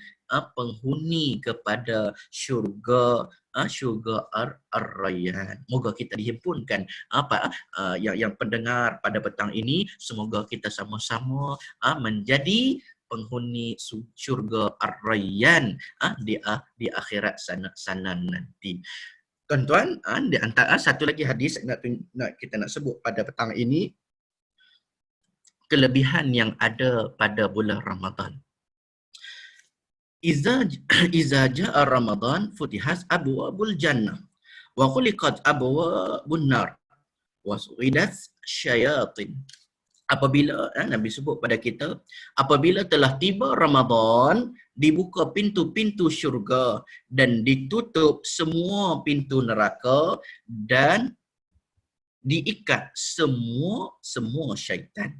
penghuni kepada syurga, syurga Ar-Rayyan. Moga kita dihimpunkan yang pendengar pada petang ini, semoga kita sama-sama menjadi penghuni syurga Ar-Rayyan di akhirat sana nanti. Tuan-tuan, di antara satu lagi hadis kita nak sebut pada petang ini, kelebihan yang ada pada bulan Ramadan. Iza ja'a Ramadan futihas abwabul jannah wa khuliqat abwabun nar wa su'idat syayatin. Apabila Nabi sebut pada kita, apabila telah tiba Ramadan, dibuka pintu-pintu syurga dan ditutup semua pintu neraka dan diikat semua syaitan.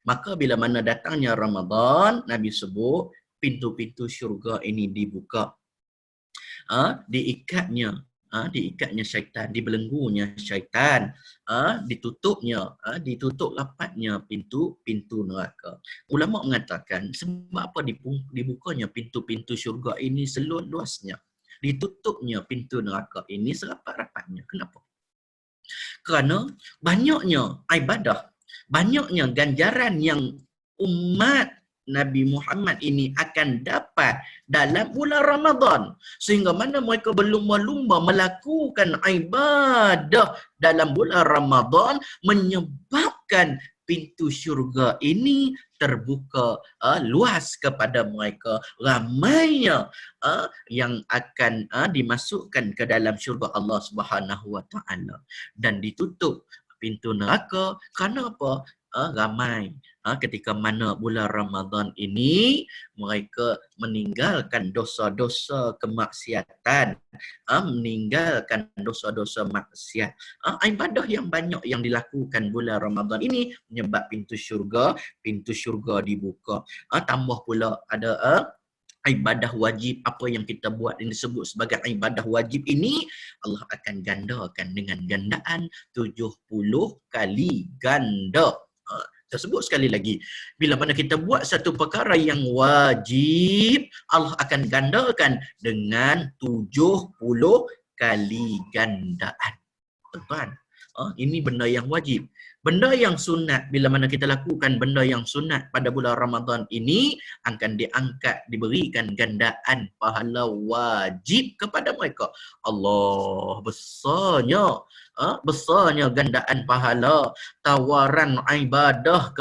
Maka bila mana datangnya Ramadan, Nabi sebut pintu-pintu syurga ini dibuka. Diikatnya syaitan, dibelenggunya syaitan, ditutup rapatnya pintu neraka. Ulama mengatakan sebab apa dibukanya pintu-pintu syurga ini seluas-luasnya, ditutupnya pintu neraka ini serapat-rapatnya. Kenapa? Kerana banyaknya ibadah, banyaknya ganjaran yang umat Nabi Muhammad ini akan dapat dalam bulan Ramadan, sehingga mana mereka berlumba-lumba melakukan ibadah dalam bulan Ramadan, menyebabkan pintu syurga ini terbuka luas kepada mereka. Ramainya yang akan dimasukkan ke dalam syurga Allah Subhanahu wa taala, dan ditutup pintu neraka. Kerana apa? Ramai ketika mana bulan Ramadan ini mereka meninggalkan dosa-dosa kemaksiatan, meninggalkan dosa-dosa maksiat. Ibadah yang banyak yang dilakukan bulan Ramadan ini menyebab pintu syurga dibuka. Tambah pula ada ibadah wajib. Apa yang kita buat yang disebut sebagai ibadah wajib ini, Allah akan gandakan dengan gandaan 70 kali ganda. Tersebut sekali lagi, bila mana kita buat satu perkara yang wajib, Allah akan gandakan dengan 70 kali gandaan. Tuan-tuan, ini benda yang wajib. Benda yang sunat, bila mana kita lakukan benda yang sunat pada bulan Ramadan ini, akan diangkat, diberikan gandaan pahala wajib kepada mereka. Allah, besarnya gandaan pahala, tawaran ibadah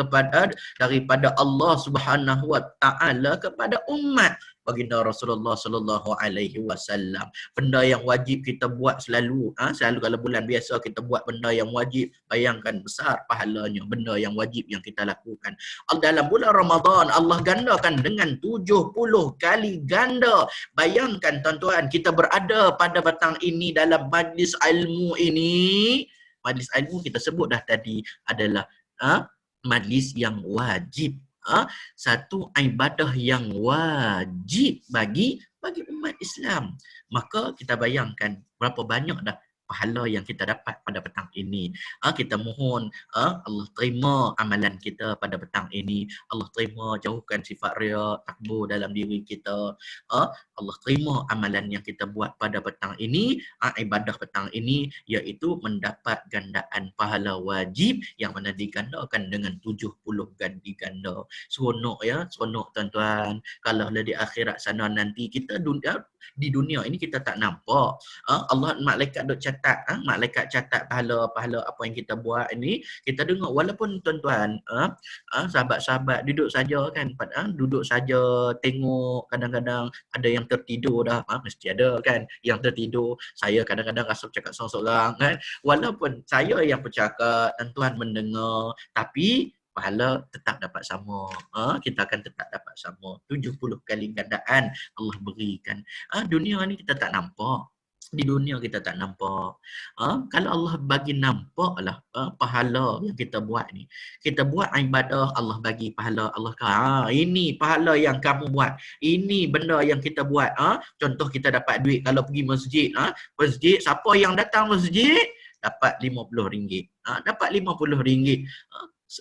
daripada Allah Subhanahu wa taala kepada umat baginda Rasulullah sallallahu alaihi wasallam. Benda yang wajib kita buat selalu kalau bulan biasa kita buat benda yang wajib, bayangkan besar pahalanya benda yang wajib yang kita lakukan. Dalam bulan Ramadan Allah gandakan dengan 70 kali ganda. Bayangkan tuan-tuan, kita berada pada petang ini dalam majlis ilmu ini. Majlis ilmu kita sebut dah tadi adalah majlis yang wajib. Satu ibadah yang wajib bagi umat Islam. Maka kita bayangkan berapa banyak dah pahala yang kita dapat pada petang ini. Kita mohon Allah terima amalan kita pada petang ini. Allah terima, jauhkan sifat riya, takbur dalam diri kita. Allah terima amalan yang kita buat pada petang ini, ibadah petang ini, iaitu mendapat gandaan pahala wajib yang mana digandakan dengan 70 kali ganda. Seronok ya, seronok tuan-tuan. Kalau di akhirat sana nanti kita di dunia ini kita tak nampak. Allah, malaikat duk catat, malaikat catat pahala-pahala apa yang kita buat ini. Kita dengar walaupun tuan-tuan, sahabat-sahabat duduk saja kan, duduk saja tengok, kadang-kadang ada yang tertidur dah, mesti ada kan yang tertidur. Saya kadang-kadang rasa bercakap seorang-seorang kan. Walaupun saya yang bercakap, tuan-tuan mendengar, tapi pahala tetap dapat sama. Kita akan tetap dapat sama. 70 kali gandaan Allah berikan. Dunia ni kita tak nampak. Di dunia kita tak nampak. Kalau Allah bagi nampak lah pahala yang kita buat ni. Kita buat ibadah, Allah bagi pahala. Allah kata, ini pahala yang kamu buat. Ini benda yang kita buat. Contoh kita dapat duit kalau pergi masjid. Masjid, siapa yang datang masjid, dapat RM50. Dapat RM50.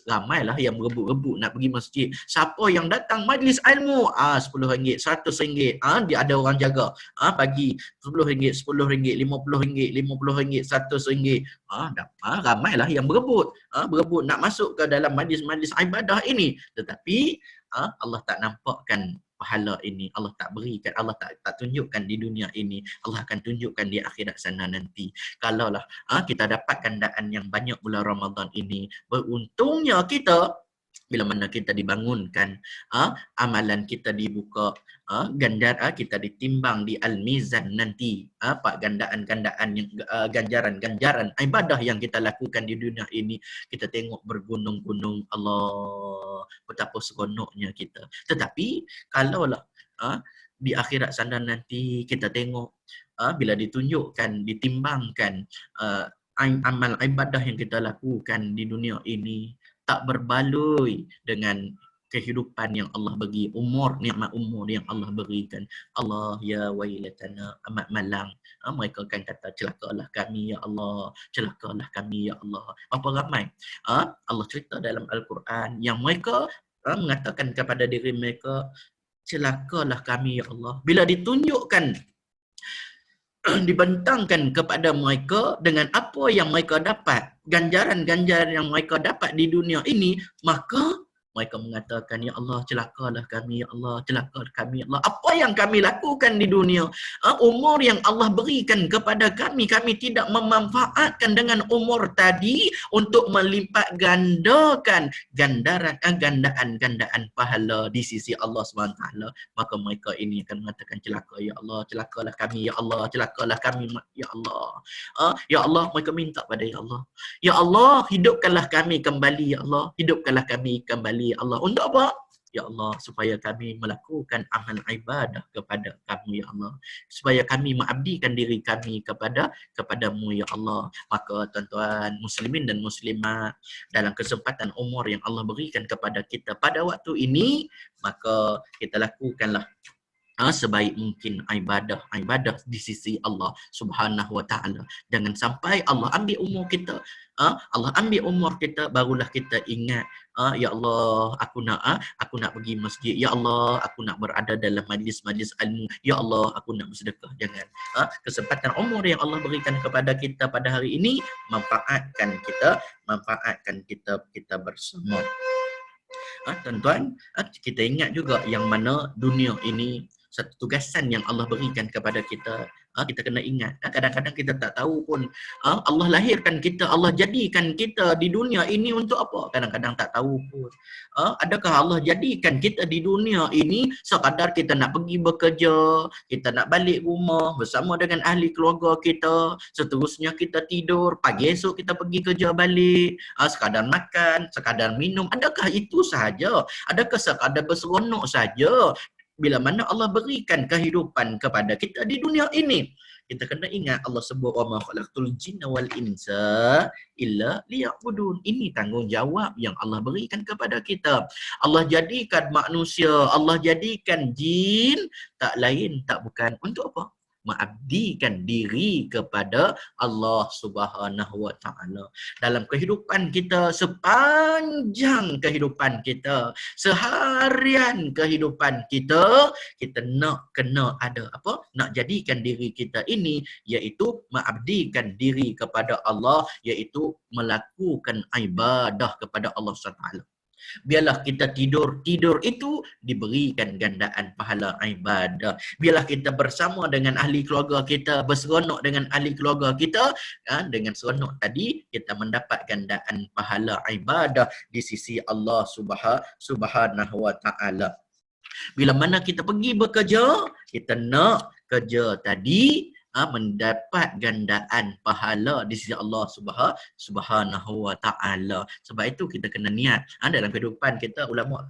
Ramailah yang berebut-rebut nak pergi masjid. Siapa yang datang majlis ilmu, RM10, RM100. Dia ada orang jaga. Bagi RM10, RM10, RM50, RM50, RM100. Ramailah yang berebut. Berebut nak masuk ke dalam majlis-majlis ibadah ini. Tetapi Allah tak nampakkan pahala ini. Allah tak berikan, Allah tak tunjukkan di dunia ini. Allah akan tunjukkan di akhirat sana nanti. Kalaulah kita dapat gandaan yang banyak bulan Ramadan ini, beruntungnya kita bila mana kita dibangunkan, amalan kita dibuka, kita ditimbang di al-mizan nanti, apa gandaan-gandaan yang ganjaran-ganjaran ibadah yang kita lakukan di dunia ini, kita tengok bergunung-gunung. Allah, betapa seronoknya kita. Tetapi kalaulah di akhirat sana nanti kita tengok, bila ditunjukkan, ditimbangkan amal ibadah yang kita lakukan di dunia ini tak berbaloi dengan kehidupan yang Allah bagi, nikmat umur yang Allah berikan. Allah, ya wailatana, amat malang. Mereka akan kata, celakalah kami ya Allah, celakalah kami ya Allah. Apa ramai Allah cerita dalam Al-Quran yang mereka mengatakan kepada diri mereka, celakalah kami ya Allah. Bila ditunjukkan, dibentangkan kepada mereka dengan apa yang mereka dapat, ganjaran-ganjaran yang mereka dapat di dunia ini, maka mereka mengatakan, ya Allah, celakalah kami, ya Allah, celakalah kami, ya Allah. Apa yang kami lakukan di dunia, umur yang Allah berikan kepada kami, kami tidak memanfaatkan dengan umur tadi untuk melipat gandakan gandaan pahala di sisi Allah SWT. Maka mereka ini akan mengatakan, celaka ya Allah, celakalah kami ya Allah, celakalah kami ya Allah. Ya Allah, mereka minta pada ya Allah, ya Allah, hidupkanlah kami kembali ya Allah, hidupkanlah kami kembali ya Allah. Untuk apa? Ya Allah, supaya kami melakukan amal ibadah kepada kamu ya Allah, supaya kami mengabdikan diri kami kepadamu ya Allah. Maka tuan-tuan muslimin dan muslimat, dalam kesempatan umur yang Allah berikan kepada kita pada waktu ini, maka kita lakukanlah sebaik mungkin ibadah di sisi Allah Subhanahu wa taala. Jangan sampai Allah ambil umur kita, Allah ambil umur kita, barulah kita ingat, ya Allah, aku nak pergi masjid, ya Allah, aku nak berada dalam majlis-majlis ilmu, ya Allah, aku nak bersedekah. Jangan. Kesempatan umur yang Allah berikan kepada kita pada hari ini, manfaatkan kita bersama. Tuan-tuan, kita ingat juga yang mana dunia ini satu tugasan yang Allah berikan kepada kita. Kita kena ingat, kadang-kadang kita tak tahu pun Allah lahirkan kita, Allah jadikan kita di dunia ini untuk apa. Kadang-kadang tak tahu pun. Adakah Allah jadikan kita di dunia ini sekadar kita nak pergi bekerja, kita nak balik rumah bersama dengan ahli keluarga kita, seterusnya kita tidur, pagi esok kita pergi kerja balik, sekadar makan, sekadar minum. Adakah itu sahaja? Adakah sekadar berseronok saja? Bila mana Allah berikan kehidupan kepada kita di dunia ini, kita kena ingat Allah sebut, wa ma khalaqtul jinna wal insa illa liya'budun. Ini tanggungjawab yang Allah berikan kepada kita. Allah jadikan manusia, Allah jadikan jin, tak lain tak bukan untuk apa? Mengabdikan diri kepada Allah Subhanahu wa taala. Dalam kehidupan kita, sepanjang kehidupan kita, seharian kehidupan kita, kita nak kena ada apa? Nak jadikan diri kita ini, iaitu mengabdikan diri kepada Allah, iaitu melakukan ibadah kepada Allah SWT. Biarlah kita tidur itu diberikan gandaan pahala ibadah. Biarlah kita bersama dengan ahli keluarga kita, berseronok dengan ahli keluarga kita, dengan seronok tadi kita mendapat gandaan pahala ibadah di sisi Allah Subhanahu wa taala. Bila mana kita pergi bekerja, kita nak kerja tadi mendapat gandaan pahala di sisi Allah Subhanahu wa taala. Sebab itu kita kena niat. Dalam kehidupan kita ulama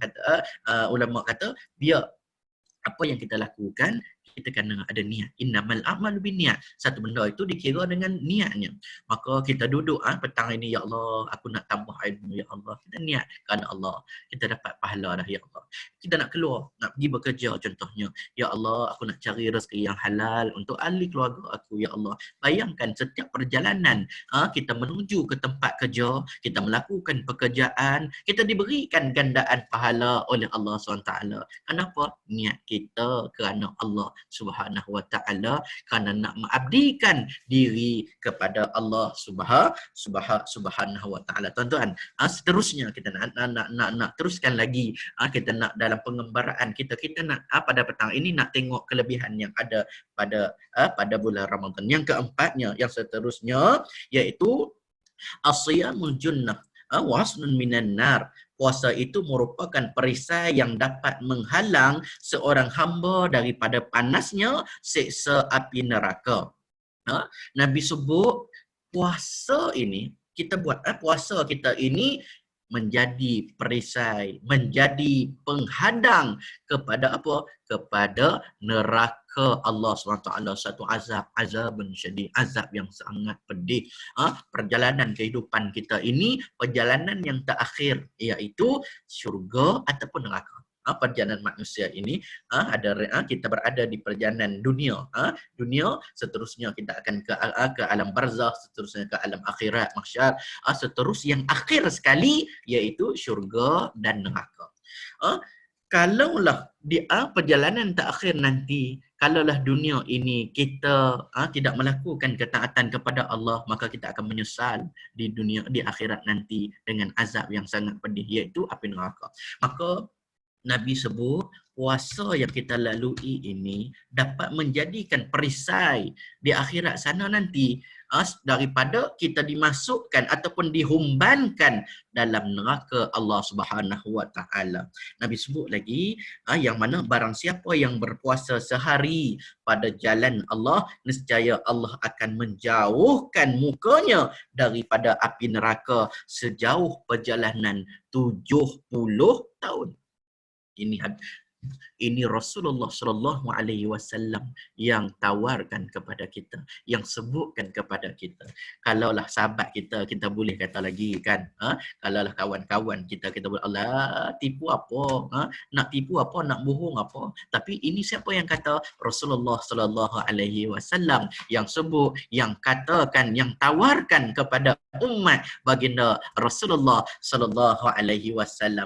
kata biar apa yang kita lakukan kita kena ada niat. Innamal a'malu binniyat. Satu benda itu dikira dengan niatnya. Maka kita duduk petang ini, ya Allah, aku nak tambah ilmu, ya Allah. Kita niat kerana Allah. Kita dapat pahala dah, ya Allah. Kita nak keluar, nak pergi bekerja contohnya. Ya Allah, aku nak cari rezeki yang halal untuk ahli keluarga aku, ya Allah. Bayangkan setiap perjalanan kita menuju ke tempat kerja, kita melakukan pekerjaan, kita diberikan gandaan pahala oleh Allah SWT. Kenapa? Niat kita kerana Allah Subhanahu wa taala, kerana nak mengabdikan diri kepada Allah Subhanahu wa taala. Tuan-tuan, seterusnya kita nak teruskan lagi. Kita nak dalam pengembaraan kita nak pada petang ini nak tengok kelebihan yang ada pada bulan Ramadan. Yang keempatnya, yang seterusnya iaitu as-siyamul junnah wa hasnun minan nar. Puasa itu merupakan perisai yang dapat menghalang seorang hamba daripada panasnya siksa api neraka. Nabi sebut puasa ini, kita buat puasa kita ini menjadi perisai, menjadi penghadang kepada apa? Kepada neraka Allah SWT. Satu azab syadid, azab yang sangat pedih. Perjalanan kehidupan kita ini perjalanan yang terakhir, iaitu syurga ataupun neraka. Perjalanan manusia ini kita berada di perjalanan dunia. Dunia, seterusnya kita akan ke alam barzakh, seterusnya ke alam akhirat, mahsyar, seterus yang akhir sekali iaitu syurga dan neraka. Kalaulah di perjalanan terakhir nanti, kalaulah dunia ini kita tidak melakukan ketaatan kepada Allah, maka kita akan menyesal di dunia, di akhirat nanti dengan azab yang sangat pedih, iaitu api neraka. Maka Nabi sebut puasa yang kita lalui ini dapat menjadikan perisai di akhirat sana nanti daripada kita dimasukkan ataupun dihumbankan dalam neraka Allah Subhanahu wa taala. Nabi sebut lagi yang mana barang siapa yang berpuasa sehari pada jalan Allah, nescaya Allah akan menjauhkan mukanya daripada api neraka sejauh perjalanan 70 tahun. Ini Rasulullah SAW yang tawarkan kepada kita, yang sebutkan kepada kita. Kalaulah sahabat kita boleh kata lagi kan, kalaulah kawan-kawan kita boleh, Allah tipu apa, nak tipu apa, nak bohong apa. Tapi ini siapa yang kata? Rasulullah SAW yang sebut, yang katakan, yang tawarkan kepada umat baginda Rasulullah SAW.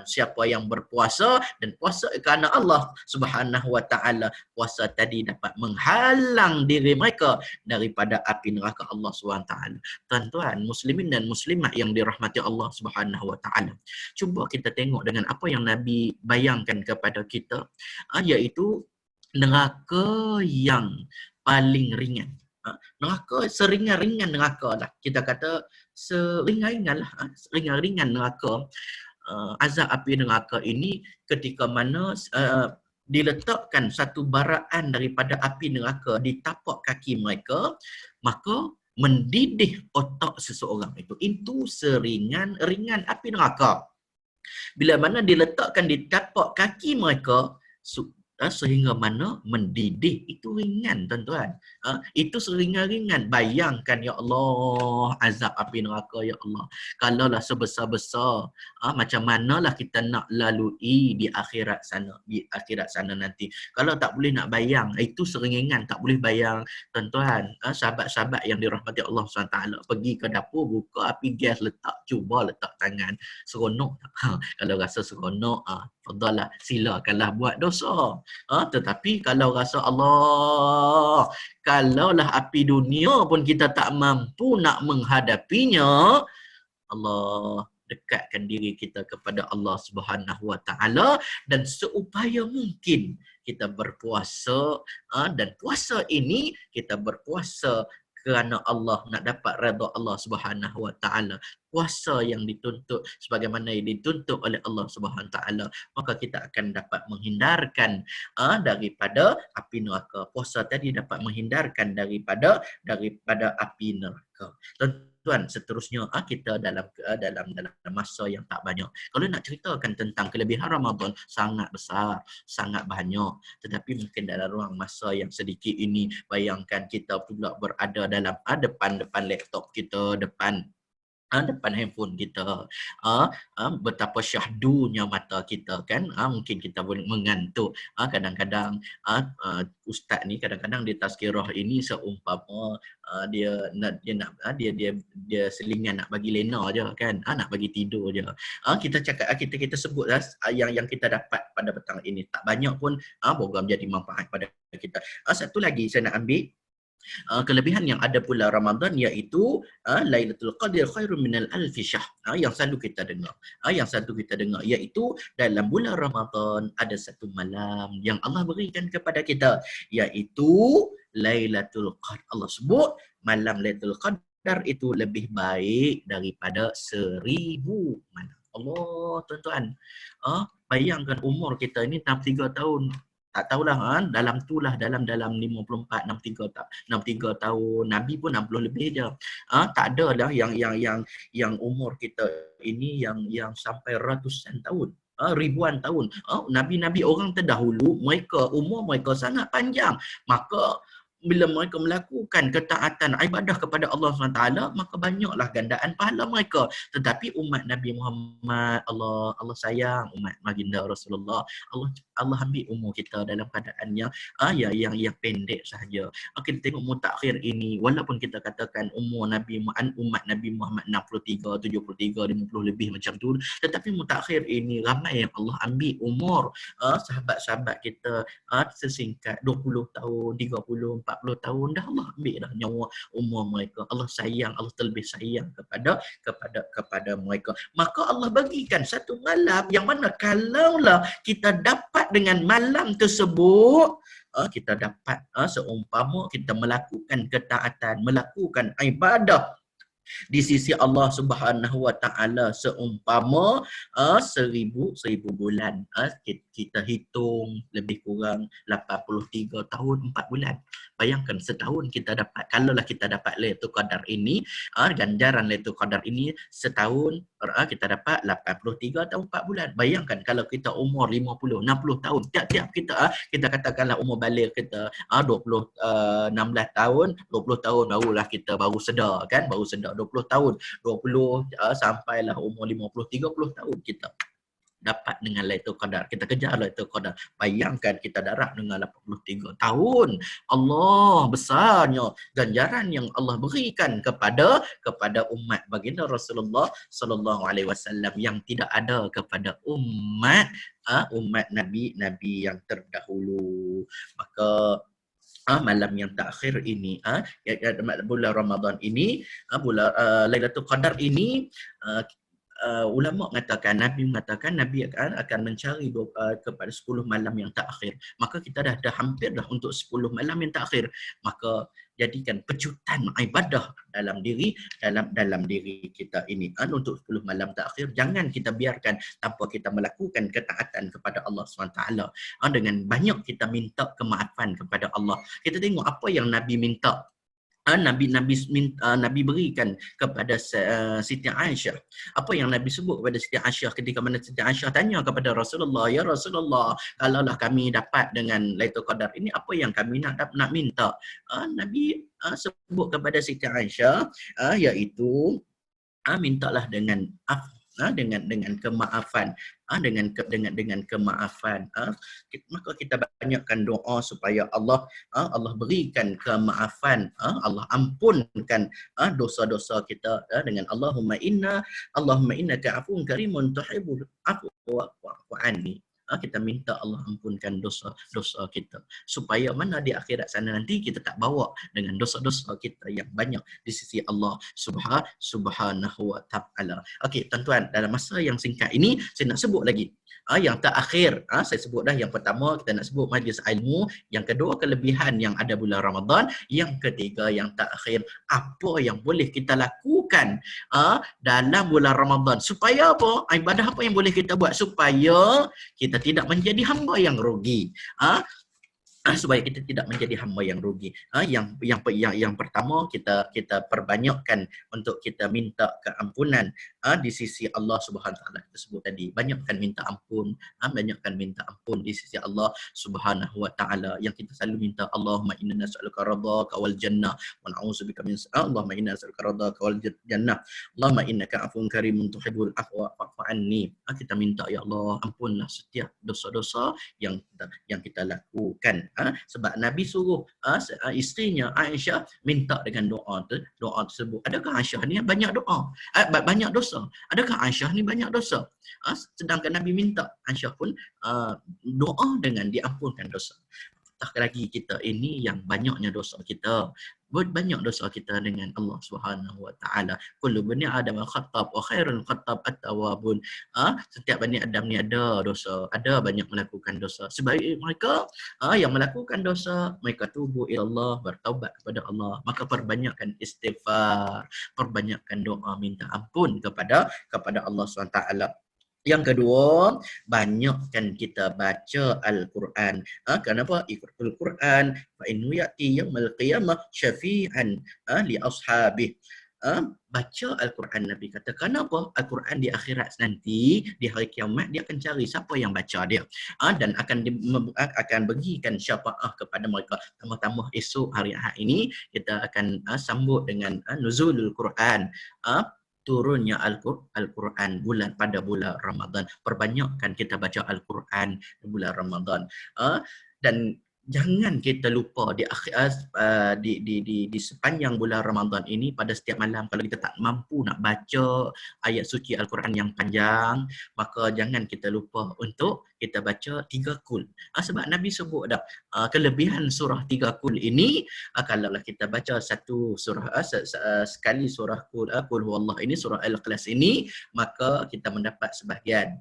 Siapa yang berpuasa dan puasa kerana Allah Subhanahu wa taala, puasa tadi dapat menghalang diri mereka daripada api neraka Allah Subhanahu wa taala. Tuan-tuan, muslimin dan muslimat yang dirahmati Allah Subhanahu wa taala, cuba kita tengok dengan apa yang Nabi bayangkan kepada kita, iaitu neraka yang paling ringan. Neraka seringan-ringan neraka lah. Kita kata seringan-ringan lah. Ringan-ringan neraka. Azab api neraka ini ketika mana diletakkan satu baraan daripada api neraka di tapak kaki mereka, maka mendidih otak seseorang itu. Itu seringan-ringan api neraka. Bila mana diletakkan di tapak kaki mereka, sehingga mana mendidih, itu ringan tuan-tuan. Itu seringan-ringan. Bayangkan ya Allah, azab api neraka ya Allah. Kalaulah sebesar-besar, macam manalah kita nak lalui di akhirat sana nanti. Kalau tak boleh nak bayang, itu seringan, tak boleh bayang tuan-tuan. Sahabat-sahabat yang dirahmati Allah SWT, pergi ke dapur, buka api gas, cuba letak tangan, seronok tak? Kalau rasa seronok, fadalah, silakanlah buat dosa. Tetapi kalau rasa Allah, kalaulah api dunia pun kita tak mampu nak menghadapinya, Allah dekatkan diri kita kepada Allah Subhanahu wa taala, dan seupaya mungkin kita berpuasa, dan puasa ini kita berpuasa kerana Allah, nak dapat redha Allah Subhanahu Wa Taala. Puasa yang dituntut sebagaimana yang dituntut oleh Allah Subhanahu Wa Taala, maka kita akan dapat menghindarkan daripada api neraka. Puasa tadi dapat menghindarkan daripada api neraka. Tuan, seterusnya kita dalam masa yang tak banyak. Kalau nak ceritakan tentang kelebihan Ramadan, sangat besar, sangat banyak. Tetapi mungkin dalam ruang masa yang sedikit ini, bayangkan kita pula berada dalam depan laptop kita, depan handphone kita, betapa syahdunya mata kita kan. Mungkin kita boleh mengantuk. Kadang-kadang ustaz ni kadang-kadang di tazkirah ini seumpama dia selingan nak bagi lena je kan, nak bagi tidur je. Kita cakap, kita sebut yang kita dapat pada petang ini tak banyak pun, moga menjadi manfaat pada kita. Satu lagi saya nak ambil kelebihan yang ada bulan Ramadan, iaitu Lailatul Qadar khairun minal alfi syahr. Yang selalu kita dengar, iaitu dalam bulan Ramadan ada satu malam yang Allah berikan kepada kita, iaitu Lailatul Qadar. Allah sebut malam Lailatul Qadar itu lebih baik daripada 1000 malam. Allah, tuan-tuan, bayangkan umur kita ni 63 tahun. Tak tahulah, dalam 54, 63 tahun, Nabi pun 60 lebih je. Tak ada lah yang umur kita ini yang sampai ratusan tahun, ribuan tahun. Nabi-nabi orang terdahulu, umur mereka sangat panjang. Maka bila mereka melakukan ketaatan ibadah kepada Allah SWT, maka banyaklah gandaan pahala mereka. Tetapi umat Nabi Muhammad, Allah sayang umat baginda Rasulullah. Allah ambil umur kita dalam keadaan yang pendek sahaja. Kita tengok mutakhir ini, walaupun kita katakan umur umat Nabi Muhammad 63, 73, 50 lebih macam tu, tetapi mutakhir ini ramai yang Allah ambil umur sahabat-sahabat kita sesingkat 20 tahun, 30, 40 tahun, dah Allah ambil dah nyawa umur mereka. Allah sayang, Allah terlebih sayang kepada mereka. Maka Allah bagikan satu malam yang mana kalaulah kita dapat dengan malam tersebut, kita dapat seumpama kita melakukan ketaatan, melakukan ibadah di sisi Allah Subhanahu Wa Taala seumpama 1000 bulan. Kita hitung lebih kurang 83 tahun 4 bulan. Bayangkan setahun kita dapat, kalaulah kita dapat Lailatul Qadar ini, ganjaran Lailatul Qadar ini setahun kita dapat 83 tahun 4 bulan. Bayangkan kalau kita umur 50, 60 tahun, tiap-tiap kita katakanlah umur balik kita 16 tahun, 20 tahun barulah kita baru sedar kan, baru sedar 20 tahun, 20 sampailah umur 50, 30 tahun kita dapat dengan Lailatul Qadar. Kita kejar Lailatul Qadar. Bayangkan kita darah dengan 83 tahun. Allah besarnya ganjaran yang Allah berikan kepada umat baginda Rasulullah sallallahu alaihi wasallam yang tidak ada kepada umat nabi-nabi yang terdahulu. Maka malam yang terakhir ini, bulan Ramadan ini, bulan Lailatul Qadar ini, ulama mengatakan, Nabi mengatakan Nabi akan mencari kepada 10 malam yang terakhir. Maka kita dah hampir dah untuk 10 malam yang terakhir. Maka jadikan pecutan ibadah dalam diri kita ini untuk 10 malam terakhir. Jangan kita biarkan tanpa kita melakukan ketaatan kepada Allah SWT. Dengan banyak kita minta kemaafan kepada Allah. Kita tengok apa yang Nabi minta. Nabi berikan kepada Siti Aisyah. Apa yang Nabi sebut kepada Siti Aisyah ketika mana Siti Aisyah tanya kepada Rasulullah, "Ya Rasulullah, kalaulah kami dapat dengan Lailatul Qadar ini, apa yang kami nak minta?" Nabi sebut kepada Siti Aisyah, iaitu mintalah dengan dengan kemaafan, dengan kemaafan. Maka kita banyakkan doa supaya Allah berikan kemaafan, Allah ampunkan dosa-dosa kita dengan Allahumma innaka afuwun karimun tuhibbul afwa wa'fu anni. Kita minta Allah ampunkan dosa-dosa kita. Supaya mana di akhirat sana nanti kita tak bawa dengan dosa-dosa kita yang banyak di sisi Allah Subhanahu wa taala. Okey, tuan-tuan, dalam masa yang singkat ini saya nak sebut lagi. Yang terakhir, saya sebut dah, yang pertama kita nak sebut majlis ilmu, yang kedua kelebihan yang ada bulan Ramadan, yang ketiga yang terakhir apa yang boleh kita lakukan dalam bulan Ramadan supaya apa? Ibadah apa yang boleh kita buat supaya kita tidak menjadi hamba yang rugi. Supaya kita tidak menjadi hamba yang rugi. Yang pertama kita perbanyakkan untuk kita minta keampunan di sisi Allah Subhanahu Taala. Kita sebut tadi, banyakkan minta ampun, banyakkan minta ampun di sisi Allah Subhanahu Wa Taala. Yang kita selalu minta, Allahumma inna nas'aluka ridhaka wal jannah wa na'udzubika min Allahumma inna nas'aluka ridhaka wal jannah. Allahumma innaka afuwun karimun tuhibbul afwa fa'fu anni. Kita minta, ya Allah, ampunlah setiap dosa-dosa yang kita lakukan. Sebab Nabi suruh isterinya Aisyah minta dengan doa tersebut. Adakah Aisyah ni banyak doa? Banyak dosa? Adakah Aisyah ni banyak dosa? Sedangkan Nabi minta, Aisyah pun doa dengan diampunkan dosa. Tak lagi kita ini yang banyaknya dosa kita. Banyak dosa kita dengan Allah Subhanahu Wa Taala. Kullu bani Adam khattab wa khairul khattab at-tawwabun. Setiap bani Adam ni ada dosa, ada banyak melakukan dosa. Sebaik mereka yang melakukan dosa, mereka tubu ila Allah, bertaubat kepada Allah. Maka perbanyakkan istighfar, perbanyakkan doa minta ampun kepada Allah Subhanahu Wa Taala. Yang kedua, banyakkan kita baca Al-Quran. Kenapa? Ikut Al-Quran. Fa'innu ya'ti yawmal qiyamah syafi'an li ashabih. Baca Al-Quran, Nabi kata, kenapa? Al-Quran di akhirat nanti, di hari kiamat, dia akan cari siapa yang baca dia. Dan akan bagikan syafaat kepada mereka. Tambah-tambah esok hari Ahad ini, kita akan sambut dengan nuzulul Quran. Turunnya Al-Quran pada bulan Ramadan. Perbanyakkan kita baca Al-Quran di bulan Ramadan. Dan jangan kita lupa di sepanjang bulan Ramadan ini, pada setiap malam kalau kita tak mampu nak baca ayat suci Al-Quran yang panjang, maka jangan kita lupa untuk kita baca 3 kul. Sebab Nabi sebut dah kelebihan surah 3 kul ini, kalaulah kita baca satu surah sekali surah kul huwallah ini, surah Al-Ikhlas ini, maka kita mendapat sebahagian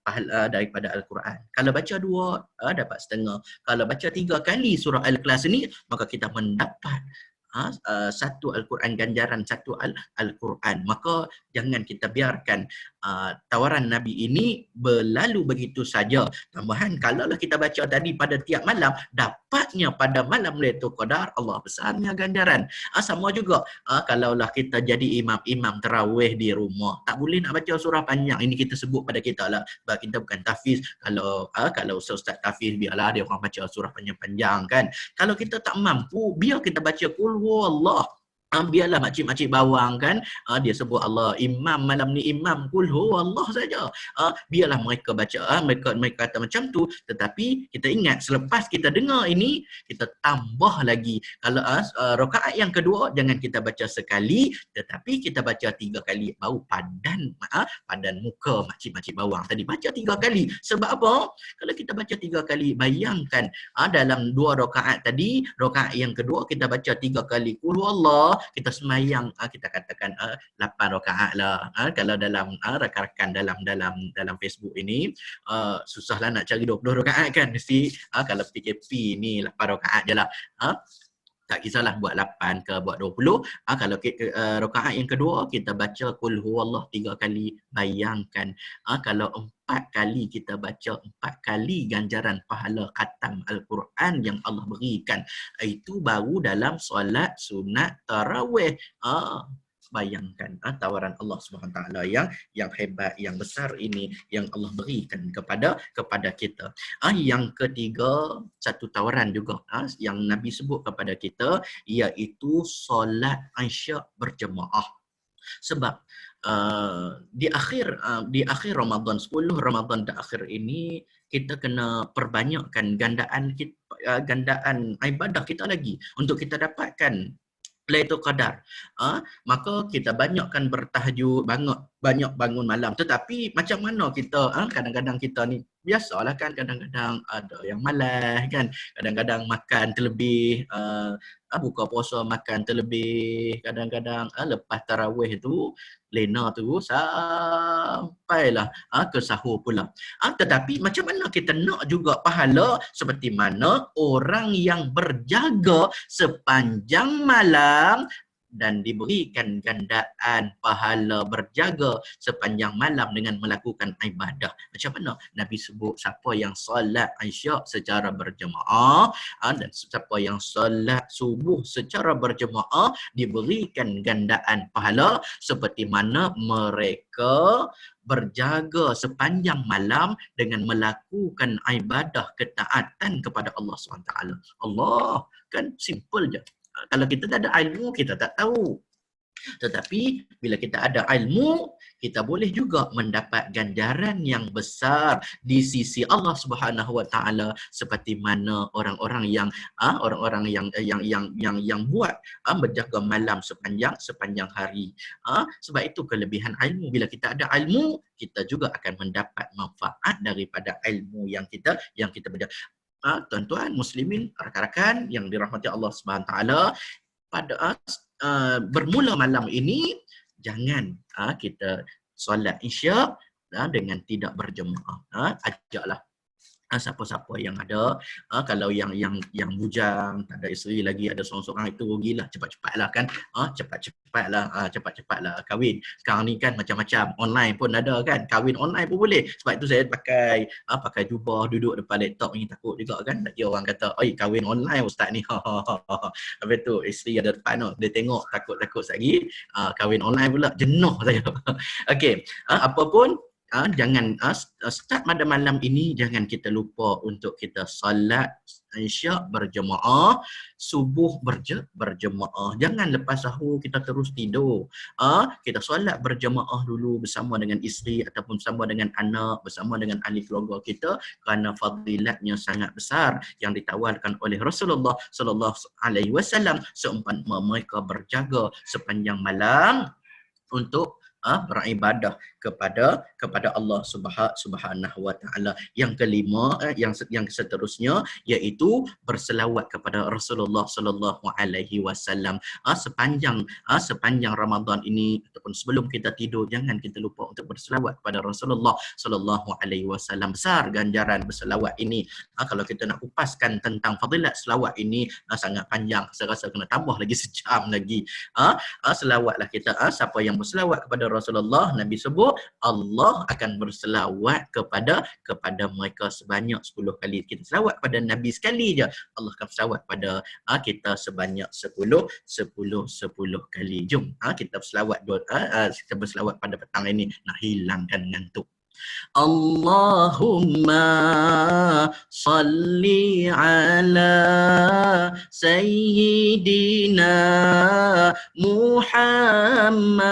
pahala daripada Al-Quran. Kalau baca 2, dapat setengah. Kalau baca 3 kali surah Al-Ikhlas ini, maka kita mendapat satu Al-Quran, ganjaran satu Al-Quran. Maka jangan kita biarkan tawaran Nabi ini berlalu begitu saja. Tambahan, kalaulah kita baca tadi pada tiap malam, dapatnya pada malam Lailatul Qadar, Allah besarnya ganjaran. Sama juga kalaulah kita jadi imam tarawih di rumah, tak boleh nak baca surah panjang. Ini kita sebut pada kita lah, sebab kita bukan tahfiz. Kalau ustaz tahfiz, biarlah dia orang baca surah panjang-panjang kan. Kalau kita tak mampu, biar kita baca qul huwallah. Biarlah makcik-makcik bawang kan, dia sebut Allah, imam malam ni imam qul huwallah saja. Biarlah mereka baca, mereka kata macam tu, tetapi kita ingat selepas kita dengar ini, kita tambah lagi. Kalau rakaat yang kedua jangan kita baca sekali, tetapi kita baca 3 kali, baru padan muka makcik-makcik bawang tadi baca 3 kali. Sebab apa? Kalau kita baca 3 kali, bayangkan dalam 2 rakaat tadi, rakaat yang kedua kita baca 3 kali qul huwallah, kita semayang, kita katakan 8 rakaat lah. Kalau dalam rakan-rakan dalam Facebook ini, susahlah nak cari 20 rakaat kan. Mesti kalau PKP ni 8 rakaat je lah. Tak kisahlah buat 8 ke buat 20. Kalau rakaat yang kedua kita baca qul huwallah 3 kali, bayangkan kalau 4 kali kita baca, 4 kali ganjaran pahala khatam Al-Quran yang Allah berikan. Itu baru dalam solat sunat tarawih. Bayangkan tawaran Allah Subhanahu Taala yang hebat, yang besar ini yang Allah berikan kepada kita. Yang ketiga, satu tawaran juga yang Nabi sebut kepada kita, iaitu solat Isyak berjemaah. Sebab di akhir Ramadan, 10 Ramadan terakhir ini, kita kena perbanyakkan gandaan ibadah kita lagi untuk kita dapatkan Lailatul Qadar. Maka kita banyakkan bertahajud, banyak bangun malam. Tetapi macam mana kita kadang-kadang kita ni biasalah kan, kadang-kadang ada yang malas kan, kadang-kadang makan terlebih, buka puasa makan terlebih, kadang-kadang lepas tarawih tu lena tu sampailah ke sahur pula. Tetapi macam mana kita nak juga pahala seperti mana orang yang berjaga sepanjang malam dan diberikan gandaan pahala berjaga sepanjang malam dengan melakukan ibadah. Macam mana Nabi sebut siapa yang solat isyak secara berjemaah dan siapa yang solat subuh secara berjemaah diberikan gandaan pahala seperti mana mereka berjaga sepanjang malam dengan melakukan ibadah ketaatan kepada Allah SWT. Allah kan simple je. Kalau kita tak ada ilmu, kita tak tahu. Tetapi bila kita ada ilmu, kita boleh juga mendapat ganjaran yang besar di sisi Allah Subhanahu Wa Taala seperti mana orang-orang yang buat berjaga malam sepanjang hari. Sebab itu kelebihan ilmu. Bila kita ada ilmu, kita juga akan mendapat manfaat daripada ilmu yang kita belajar. Tuan-tuan muslimin, rakan-rakan yang dirahmati Allah Subhanahu Wa Taala, pada bermula malam ini jangan kita solat isyak dengan tidak berjemaah. Ajaklah siapa-siapa yang ada, kalau yang bujang, tak ada isteri lagi, ada seorang-seorang, itu rugilah, cepat-cepatlah kan, cepat-cepatlah kahwin. Sekarang ni kan macam-macam, online pun ada kan, kahwin online pun boleh. Sebab itu saya pakai jubah, duduk depan laptop ni, takut juga kan, nanti orang kata, oi kahwin online ustaz ni, habis tu isteri ada depan tu, dia tengok takut-takut lagi, kahwin online pula, jenuh saya. Okey, apapun, jangan start pada malam ini jangan kita lupa untuk kita solat isyak berjemaah, subuh berjemaah. Jangan lepas sahur kita terus tidur. Kita solat berjemaah dulu bersama dengan isteri ataupun bersama dengan anak, bersama dengan ahli keluarga kita, kerana fadilatnya sangat besar yang ditawarkan oleh Rasulullah sallallahu alaihi wasallam seumpama mereka berjaga sepanjang malam untuk beribadah kepada Allah Subhanahu Wa Taala. Yang kelima, yang seterusnya iaitu berselawat kepada Rasulullah sallallahu alaihi wasallam. Sepanjang Ramadan ini ataupun sebelum kita tidur, jangan kita lupa untuk berselawat kepada Rasulullah sallallahu alaihi wasallam. Besar ganjaran berselawat ini. Kalau kita nak kupaskan tentang fadilat selawat ini sangat panjang. Saya rasa kena tambah lagi sejam lagi. Selawatlah kita. Siapa yang berselawat kepada Rasulullah, Nabi sebut Allah akan berselawat kepada mereka sebanyak 10 kali. Kita selawat pada Nabi sekali je, Allah akan selawat pada kita sebanyak 10 kali. Jom kita berselawat pada petang ini nak hilangkan ngantuk. Allahumma salli ala Sayyidina Muhammad.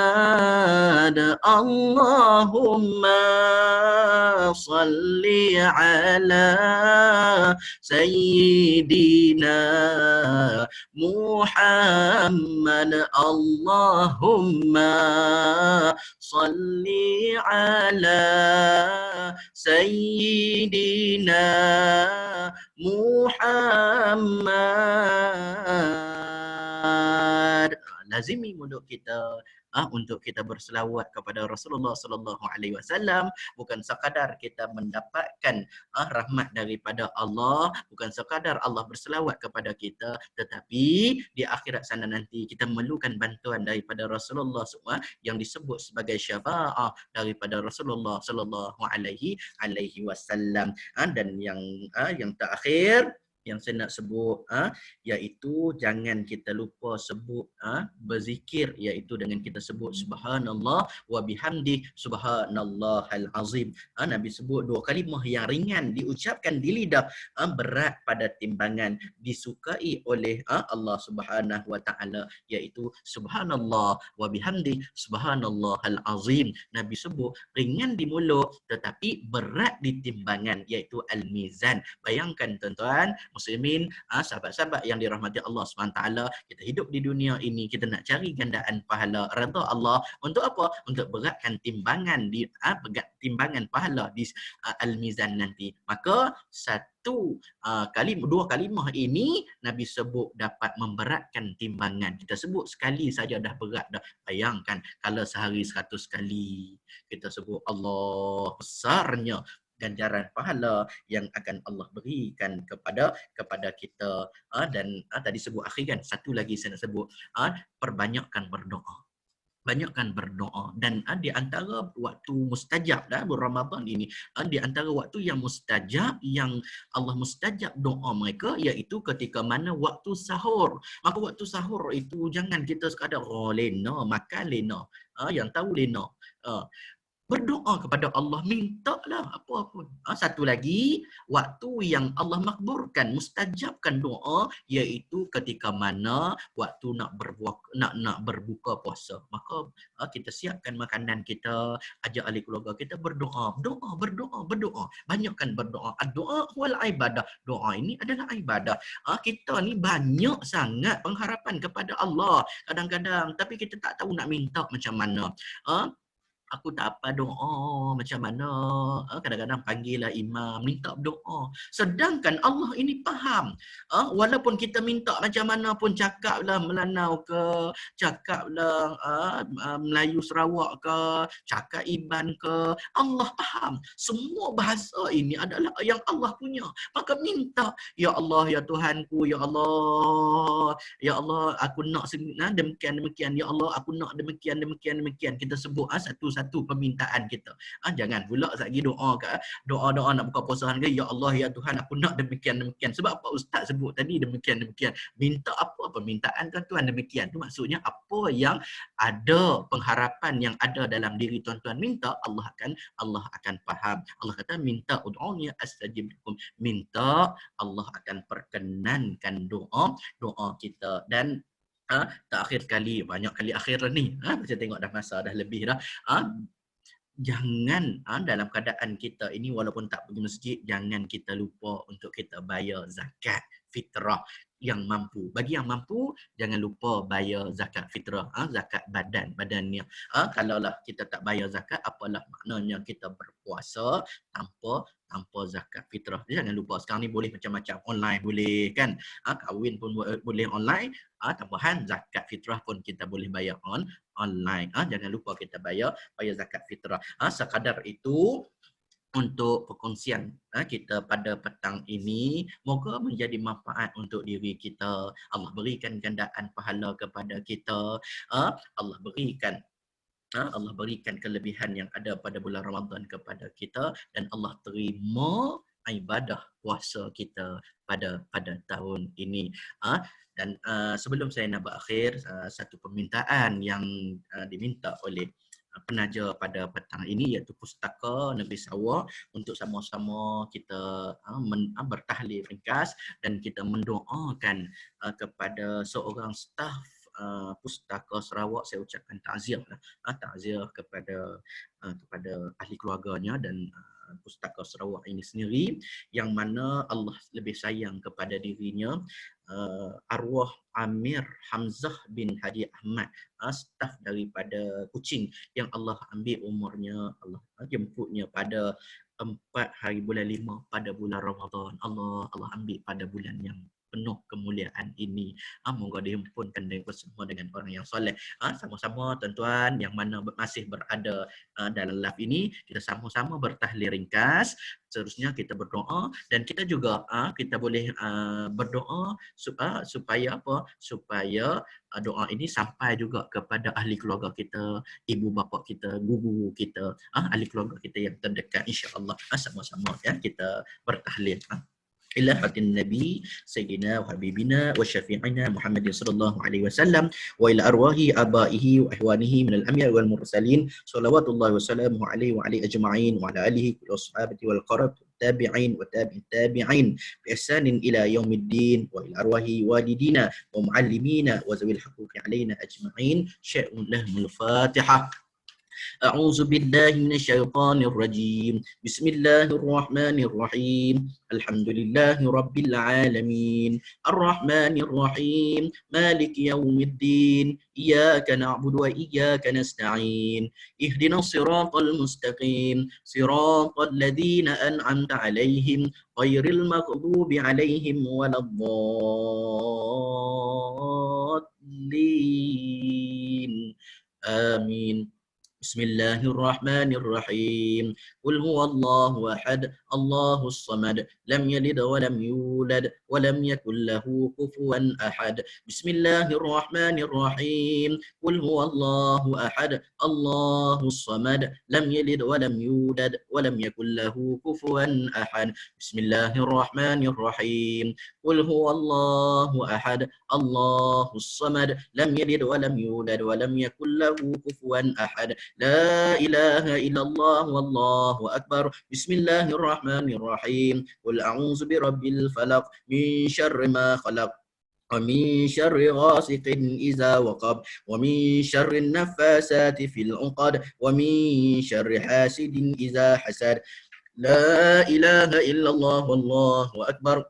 Allahumma salli ala Sayyidina Muhammad. Allahumma salli ala Sayyidina Muhammad. Lazimi mulut kita untuk kita berselawat kepada Rasulullah sallallahu alaihi wasallam, bukan sekadar kita mendapatkan rahmat daripada Allah, bukan sekadar Allah berselawat kepada kita, tetapi di akhirat sana nanti kita memerlukan bantuan daripada Rasulullah semua yang disebut sebagai syafaah daripada Rasulullah sallallahu alaihi wasallam. Dan yang terakhir yang saya nak sebut iaitu jangan kita lupa sebut berzikir, iaitu dengan kita sebut subhanallah wa bihamdi subhanallahal azim. Nabi sebut dua kalimah yang ringan diucapkan di lidah, berat pada timbangan, disukai oleh Allah Subhanahu wa taala, iaitu subhanallah wa bihamdi subhanallahal azim. Nabi sebut ringan di mulut tetapi berat di timbangan, iaitu al-mizan. Bayangkan tuan-tuan, muslimin, sahabat-sahabat yang dirahmati Allah SWT, kita hidup di dunia ini, kita nak cari gandaan pahala redha Allah untuk apa? Untuk beratkan timbangan timbangan pahala di al-mizan nanti. Maka dua kalimah ini Nabi sebut dapat memberatkan timbangan. Kita sebut sekali saja dah berat dah. Bayangkan kalau sehari 100 kali kita sebut Allah, besarnya ganjaran pahala yang akan Allah berikan kepada kita. Dan tadi sebut akhir kan, satu lagi saya nak sebut, perbanyakkan berdoa. Banyakkan berdoa. Dan di antara waktu mustajab bulan Ramadan ini, di antara waktu yang mustajab, yang Allah mustajab doa mereka, iaitu ketika mana waktu sahur. Maka waktu sahur itu jangan kita sekadar lena, makan lena. Yang tahu lena. Berdoa kepada Allah, mintalah apa pun. Satu lagi, waktu yang Allah makburkan, mustajabkan doa, iaitu ketika mana waktu nak berbuka puasa. Maka kita siapkan makanan kita, ajak ahli keluarga kita berdoa. Berdoa. Banyakkan berdoa. Doa wal ibadah. Doa ini adalah ibadah. Kita ni banyak sangat pengharapan kepada Allah kadang-kadang, tapi kita tak tahu nak minta macam mana. Aku tak apa doa macam mana. Kadang-kadang panggillah imam, minta doa. Sedangkan Allah ini faham. Walaupun kita minta macam mana pun, cakaplah Melanau ke, cakaplah Melayu Sarawak ke, cakap Iban ke, Allah faham. Semua bahasa ini adalah yang Allah punya. Maka minta, ya Allah, ya Tuhanku, ya Allah, aku nak demikian. Ya Allah, aku nak demikian. Kita sebut satu permintaan kita. Jangan pula lagi doa nak buka puasa ke, ya Allah, ya Tuhan, aku nak demikian. Sebab apa ustaz sebut tadi demikian. Minta apa permintaan tuan-tuan demikian. Itu maksudnya apa yang ada, pengharapan yang ada dalam diri tuan-tuan minta, Allah akan faham. Allah kata minta ud'uni astajib lakum. Minta, Allah akan perkenankan doa kita. Dan terakhir kali, banyak kali akhir ni, saya tengok dah masa dah lebih dah. Jangan dalam keadaan kita ini, walaupun tak pergi masjid, jangan kita lupa untuk kita bayar zakat fitrah yang mampu. Bagi yang mampu, jangan lupa bayar zakat fitrah, zakat badannya. Kalaulah kita tak bayar zakat, apalah maknanya kita berpuasa tanpa zakat fitrah. Jangan lupa, sekarang ni boleh macam-macam, online boleh kan, kahwin pun boleh online, tambahan zakat fitrah pun kita boleh bayar online. Jangan lupa kita bayar zakat fitrah. Sekadar itu untuk perkongsian kita pada petang ini. Moga menjadi manfaat untuk diri kita. Allah berikan gandaan pahala kepada kita. Allah berikan kelebihan yang ada pada bulan Ramadan kepada kita, dan Allah terima ibadah puasa kita pada tahun ini. Dan sebelum saya nak berakhir, satu permintaan yang diminta oleh penaja pada petang ini, iaitu Pustaka Negeri Sarawak, untuk sama-sama kita bertahlil ringkas dan kita mendoakan kepada seorang staf Pustaka Sarawak. Saya ucapkan takziah kepada ahli keluarganya dan Pustaka Sarawak ini sendiri, yang mana Allah lebih sayang kepada dirinya. Arwah Amir Hamzah bin Hadi Ahmad, staf daripada Kuching, yang Allah ambil umurnya, Allah jemputnya pada 4 hari bulan 5 pada bulan Ramadan. Allah ambil pada bulan yang penuh kemuliaan ini. Moga dihimpunkan bersama dengan orang yang soleh. Sama-sama tuan-tuan yang mana masih berada dalam live ini, kita sama-sama bertahlil ringkas. Seterusnya kita berdoa, dan kita juga kita boleh berdoa supaya doa ini sampai juga kepada ahli keluarga kita, ibu bapa kita, guru kita, ahli keluarga kita yang terdekat, insya-Allah. Sama-sama kita bertahlil. إلى حضرة النبي سيدنا وحبيبنا وشفيعنا محمد صلى الله عليه وسلم وإلى أرواح آبائه وإخوانه من الأنبياء والمرسلين صلوات الله وسلامه عليه وعلى أجمعين وعلى آله والصحابة والقرب التابعين وتابع التابعين بإحسان إلى يوم الدين وإلى أرواح والدينا ومعلمينا وذوي الحقوق علينا أجمعين. شيء لهم الفاتحة. أعوذ بالله من الشيطان الرجيم بسم الله الرحمن الرحيم الحمد لله رب العالمين الرحمن الرحيم مالك يوم الدين إياك نعبد وإياك نستعين اهدنا الصراط المستقيم صراط الذين أنعمت عليهم غير المغضوب عليهم ولا الضالين آمين بسم الله الرحمن الرحيم قل هو الله أحد الله الصمد لم يلد ولم يولد ولم يكن له كفوا أحد بسم الله الرحمن الرحيم قل هو الله أحد الله الصمد لم يلد ولم يولد ولم يكن له كفوا أحد بسم الله الرحمن الرحيم قل هو الله أحد الله الصمد لم يلد ولم يولد ولم يكن له كفوا أحد لا إله إلا الله والله أكبر بسم الله الرحمن الرحيم قل أعوذ برب الفلق من شر ما خلق ومن شر غاسق إذا وقب ومن شر النفاسات في العقد ومن شر حاسد إذا حسد لا إله إلا الله والله أكبر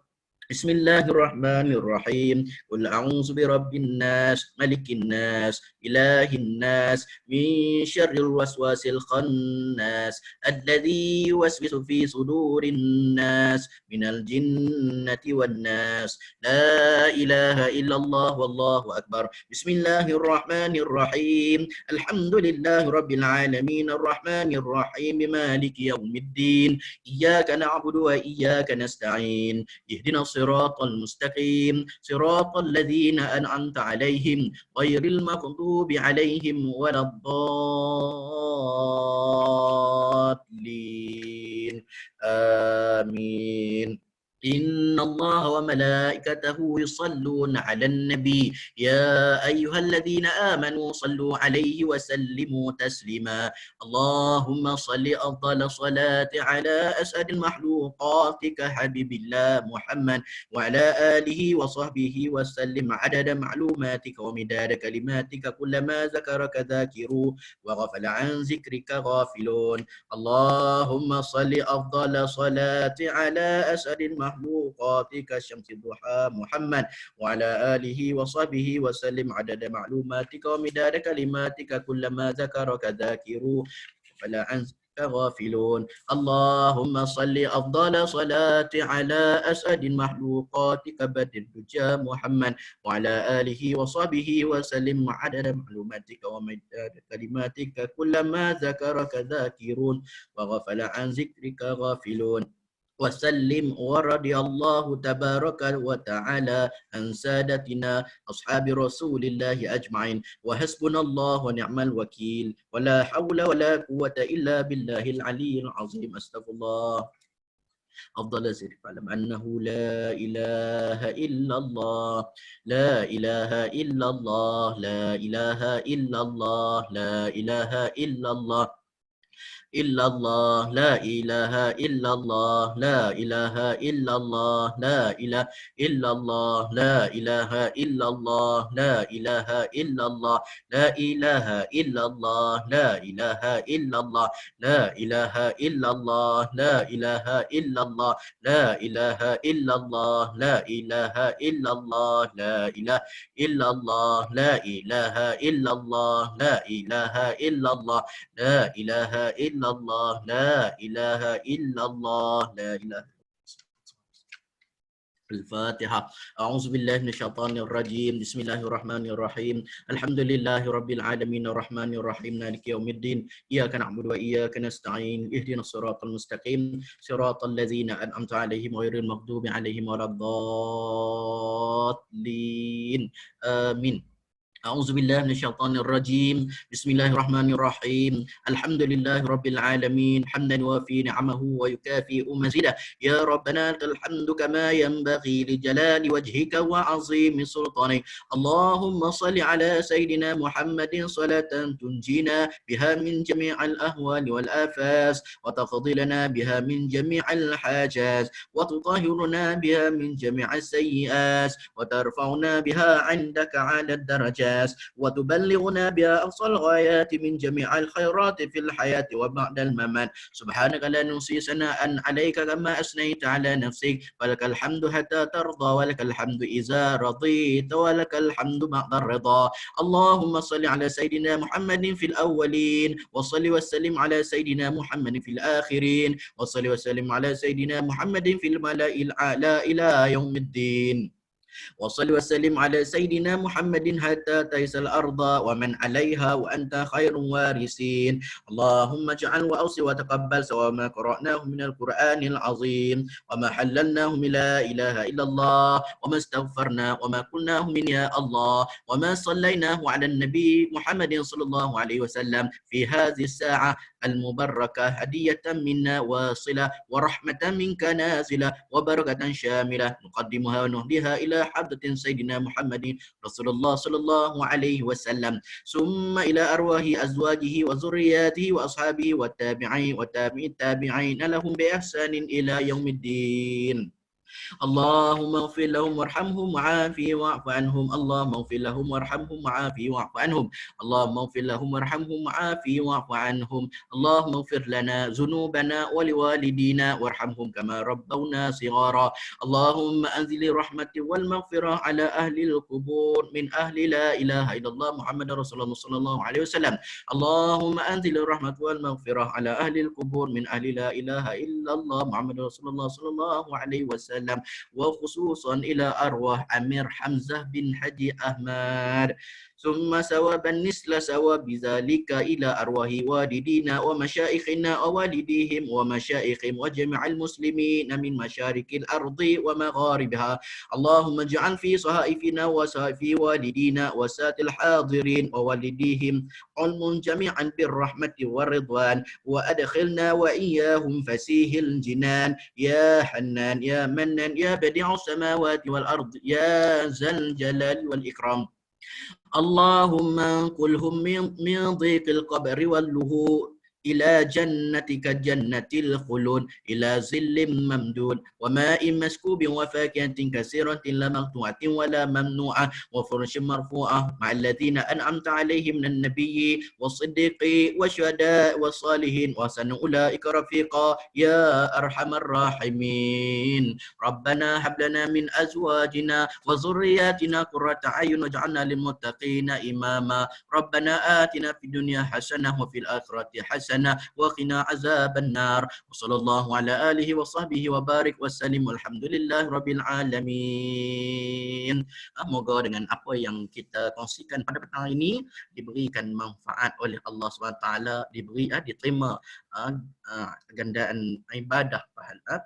بسم الله الرحمن الرحيم قل أعوذ برب الناس ملك الناس إله الناس من شر الوسواس الخناس الذي يوسوس في صدور الناس من الجنة والناس لا إله إلا الله والله أكبر بسم الله الرحمن الرحيم الحمد لله رب العالمين الرحمن الرحيم مالك يوم الدين إياك نعبد وإياك نستعين اهدنا الصراط المستقيم صراط الذين أنعمت عليهم غير المغضوب عليهم ولا الضالين آمين إن الله وملائكته يصلون على النبي يا أيها الذين آمنوا صلوا عليه وسلموا تسليما اللهم صل أفضل صلاة على أسعد المخلوقات كحبيب الله محمد وعلى آله وصحبه وسلم عدد معلوماتك ومداد كلماتك كلما ذكرك ذاكرون وغفل عن ذكرك غافلون اللهم صل أفضل صلاة على أسعد المخلوقات كالشمس الضحى محمد وعلى آله وصحبه وسلم عدد معلوماتك ومداد كلماتك كلما ذكرك ذاكرون فلا عنك غافلون اللهم صل أفضل صلاة على أسعد المخلوقات كبدر الدجى محمد وعلى آله وصحبه وسلم عدد معلوماتك ومداد كلماتك كلما ذكرك ذاكرون وغفل عن ذكرك غافلون وسلم ورضي الله تبارك وتعالى عن سادتنا أصحاب رسول الله أجمعين وحسبنا الله ونعم الوكيل ولا حول ولا قوة إلا بالله العلي العظيم أستغفر الله أفضل ذكر فاعلم أنه لا إله إلا الله لا إله إلا الله لا إله إلا الله لا إله إلا الله إلا الله لا إله إلا الله لا إله إلا الله لا إله إلا الله لا إله إلا الله لا إله إلا الله لا إله إلا الله لا إله إلا الله لا إله إلا الله لا إله إلا الله لا إله إلا الله لا إله إلا الله لا إله إلا الله لا إله إلا الله لا إله إلا الله لا إله إلا الله لا إله إلا الله لا إله الفاتحة أعوذ بالله من الشيطان الرجيم بسم الله الرحمن الرحيم الحمد لله رب العالمين الرحمن الرحيم مالك يوم الدين إياك نعبد وإياك نستعين اهدنا الصراط المستقيم صراط الذين أنعمت عليهم غير المغضوب عليهم ولا الضالين آمين أعوذ بالله من الشيطان الرجيم بسم الله الرحمن الرحيم الحمد لله رب العالمين حمدا يوافي نعمه ويكافئ مزيده يا ربنا لك الحمد كما ينبغي لجلال وجهك وعظيم سلطانك اللهم صل على سيدنا محمد صلاة تنجينا بها من جميع الأهوال والآفات وتقضي لنا بها من جميع الحاجات وتطهرنا بها من جميع السيئات وترفعنا بها عندك على الدرجات الناس وتبلغنا بها أقصى الغايات من جميع الخيرات في الحياة وبعد الممات. سبحانك لا نحصي ثناء عليك كما أثنيت على نفسك، ولك الحمد حتى ترضى، ولك الحمد إذا رضيت، ولك الحمد بعد الرضا. اللهم صل على سيدنا محمد في الأولين، وصل وسلم على سيدنا محمد في الآخرين، وصل وسلم على سيدنا محمد في الملأ الأعلى إلى يوم الدين. وصل وسلم على سيدنا محمد حتى تيس الأرض ومن عليها وأنت خير وارثين. اللهم اجعل وأوصي وتقبل سواء ما قرأناه من القرآن العظيم، وما حللناه من لا إله إلا الله، وما استغفرنا، وما قلناه من يا الله، وما صليناه على النبي محمد صلى الله عليه وسلم في هذه الساعة المباركة هدية منا واصلة، ورحمة منك نازلة، وبركة شاملة نقدمها ونهديها إلى حضرة سيدنا محمد رسول الله صلى الله عليه وسلم، ثم إلى أرواح أزواجه وذرياته وأصحابه والتابعين وتابع التابعين لهم بإحسان إلى يوم الدين. اللهم اغفر لهم وارحمهم وعافهم واعف عنهم. اللهم اغفر لهم وارحمهم وعافهم واعف عنهم. اللهم اغفر لهم وارحمهم وعافهم واعف عنهم. اللهم اغفر لنا ذنوبنا ولوالدينا وارحمهم كما ربونا صغارا. اللهم انزل الرحمة والمغفرة على أهل القبور من أهل لا إله إلا الله محمد رسول الله صلى الله عليه وسلم. اللهم انزل الرحمة والمغفرة على أهل القبور من أهل لا إله إلا الله محمد رسول الله صلى الله عليه وسلم، وخصوصا إلى أرواح أمير حمزة بن حجي أحمد، ثم ثوابا مثل ثواب ذلك إلى أرواح والدينا ومشايخنا ووالديهم ومشايخهم وجميع المسلمين من مشارق الأرض ومغاربها. اللهم اجعل في صحائفنا وصحائف والدينا وسات الحاضرين ووالديهم علم جميعا بالرحمة والرضوان، وأدخلنا وإياهم فسيح الجنان يا حنان يا منان يا بديع السماوات والأرض يا ذا الجلال والإكرام. اللهم انقلهم من ضيق القبر واللهو إلى جنتك جنة الخلود، إلى ظل ممدود وماء مسكوب وفاكهة كثيرة لا مقطوعة ولا ممنوعة وفرش مرفوعة مع الذين أنعمت عليهم من النبي والصديقين والشهداء والصالحين وحسن أولئك رفيقا يا أرحم الراحمين. ربنا هب لنا من أزواجنا وذرياتنا قرة أعين واجعلنا للمتقين إماما. ربنا آتنا في الدنيا حسنة وفي الآخرة حسنة وقنا عذاب النار. وصلى الله على آله وصحبه وبارك وسلم والحمد لله رب العالمين. Moga dengan apa yang kita kongsikan pada petang ini diberikan manfaat oleh Allah SWT, diterima gandaan ibadah,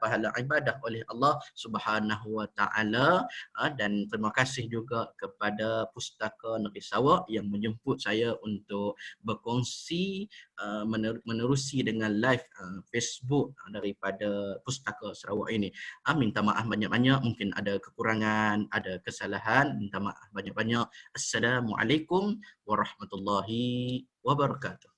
pahala ibadah oleh Allah Subhanahu wa taala. Dan terima kasih juga kepada Pustaka Negeri Sarawak yang menjemput saya untuk berkongsi menerusi dengan live Facebook daripada Pustaka Sarawak ini. Minta maaf banyak-banyak, mungkin ada kekurangan, ada kesalahan, minta maaf banyak-banyak. Assalamualaikum warahmatullahi wabarakatuh.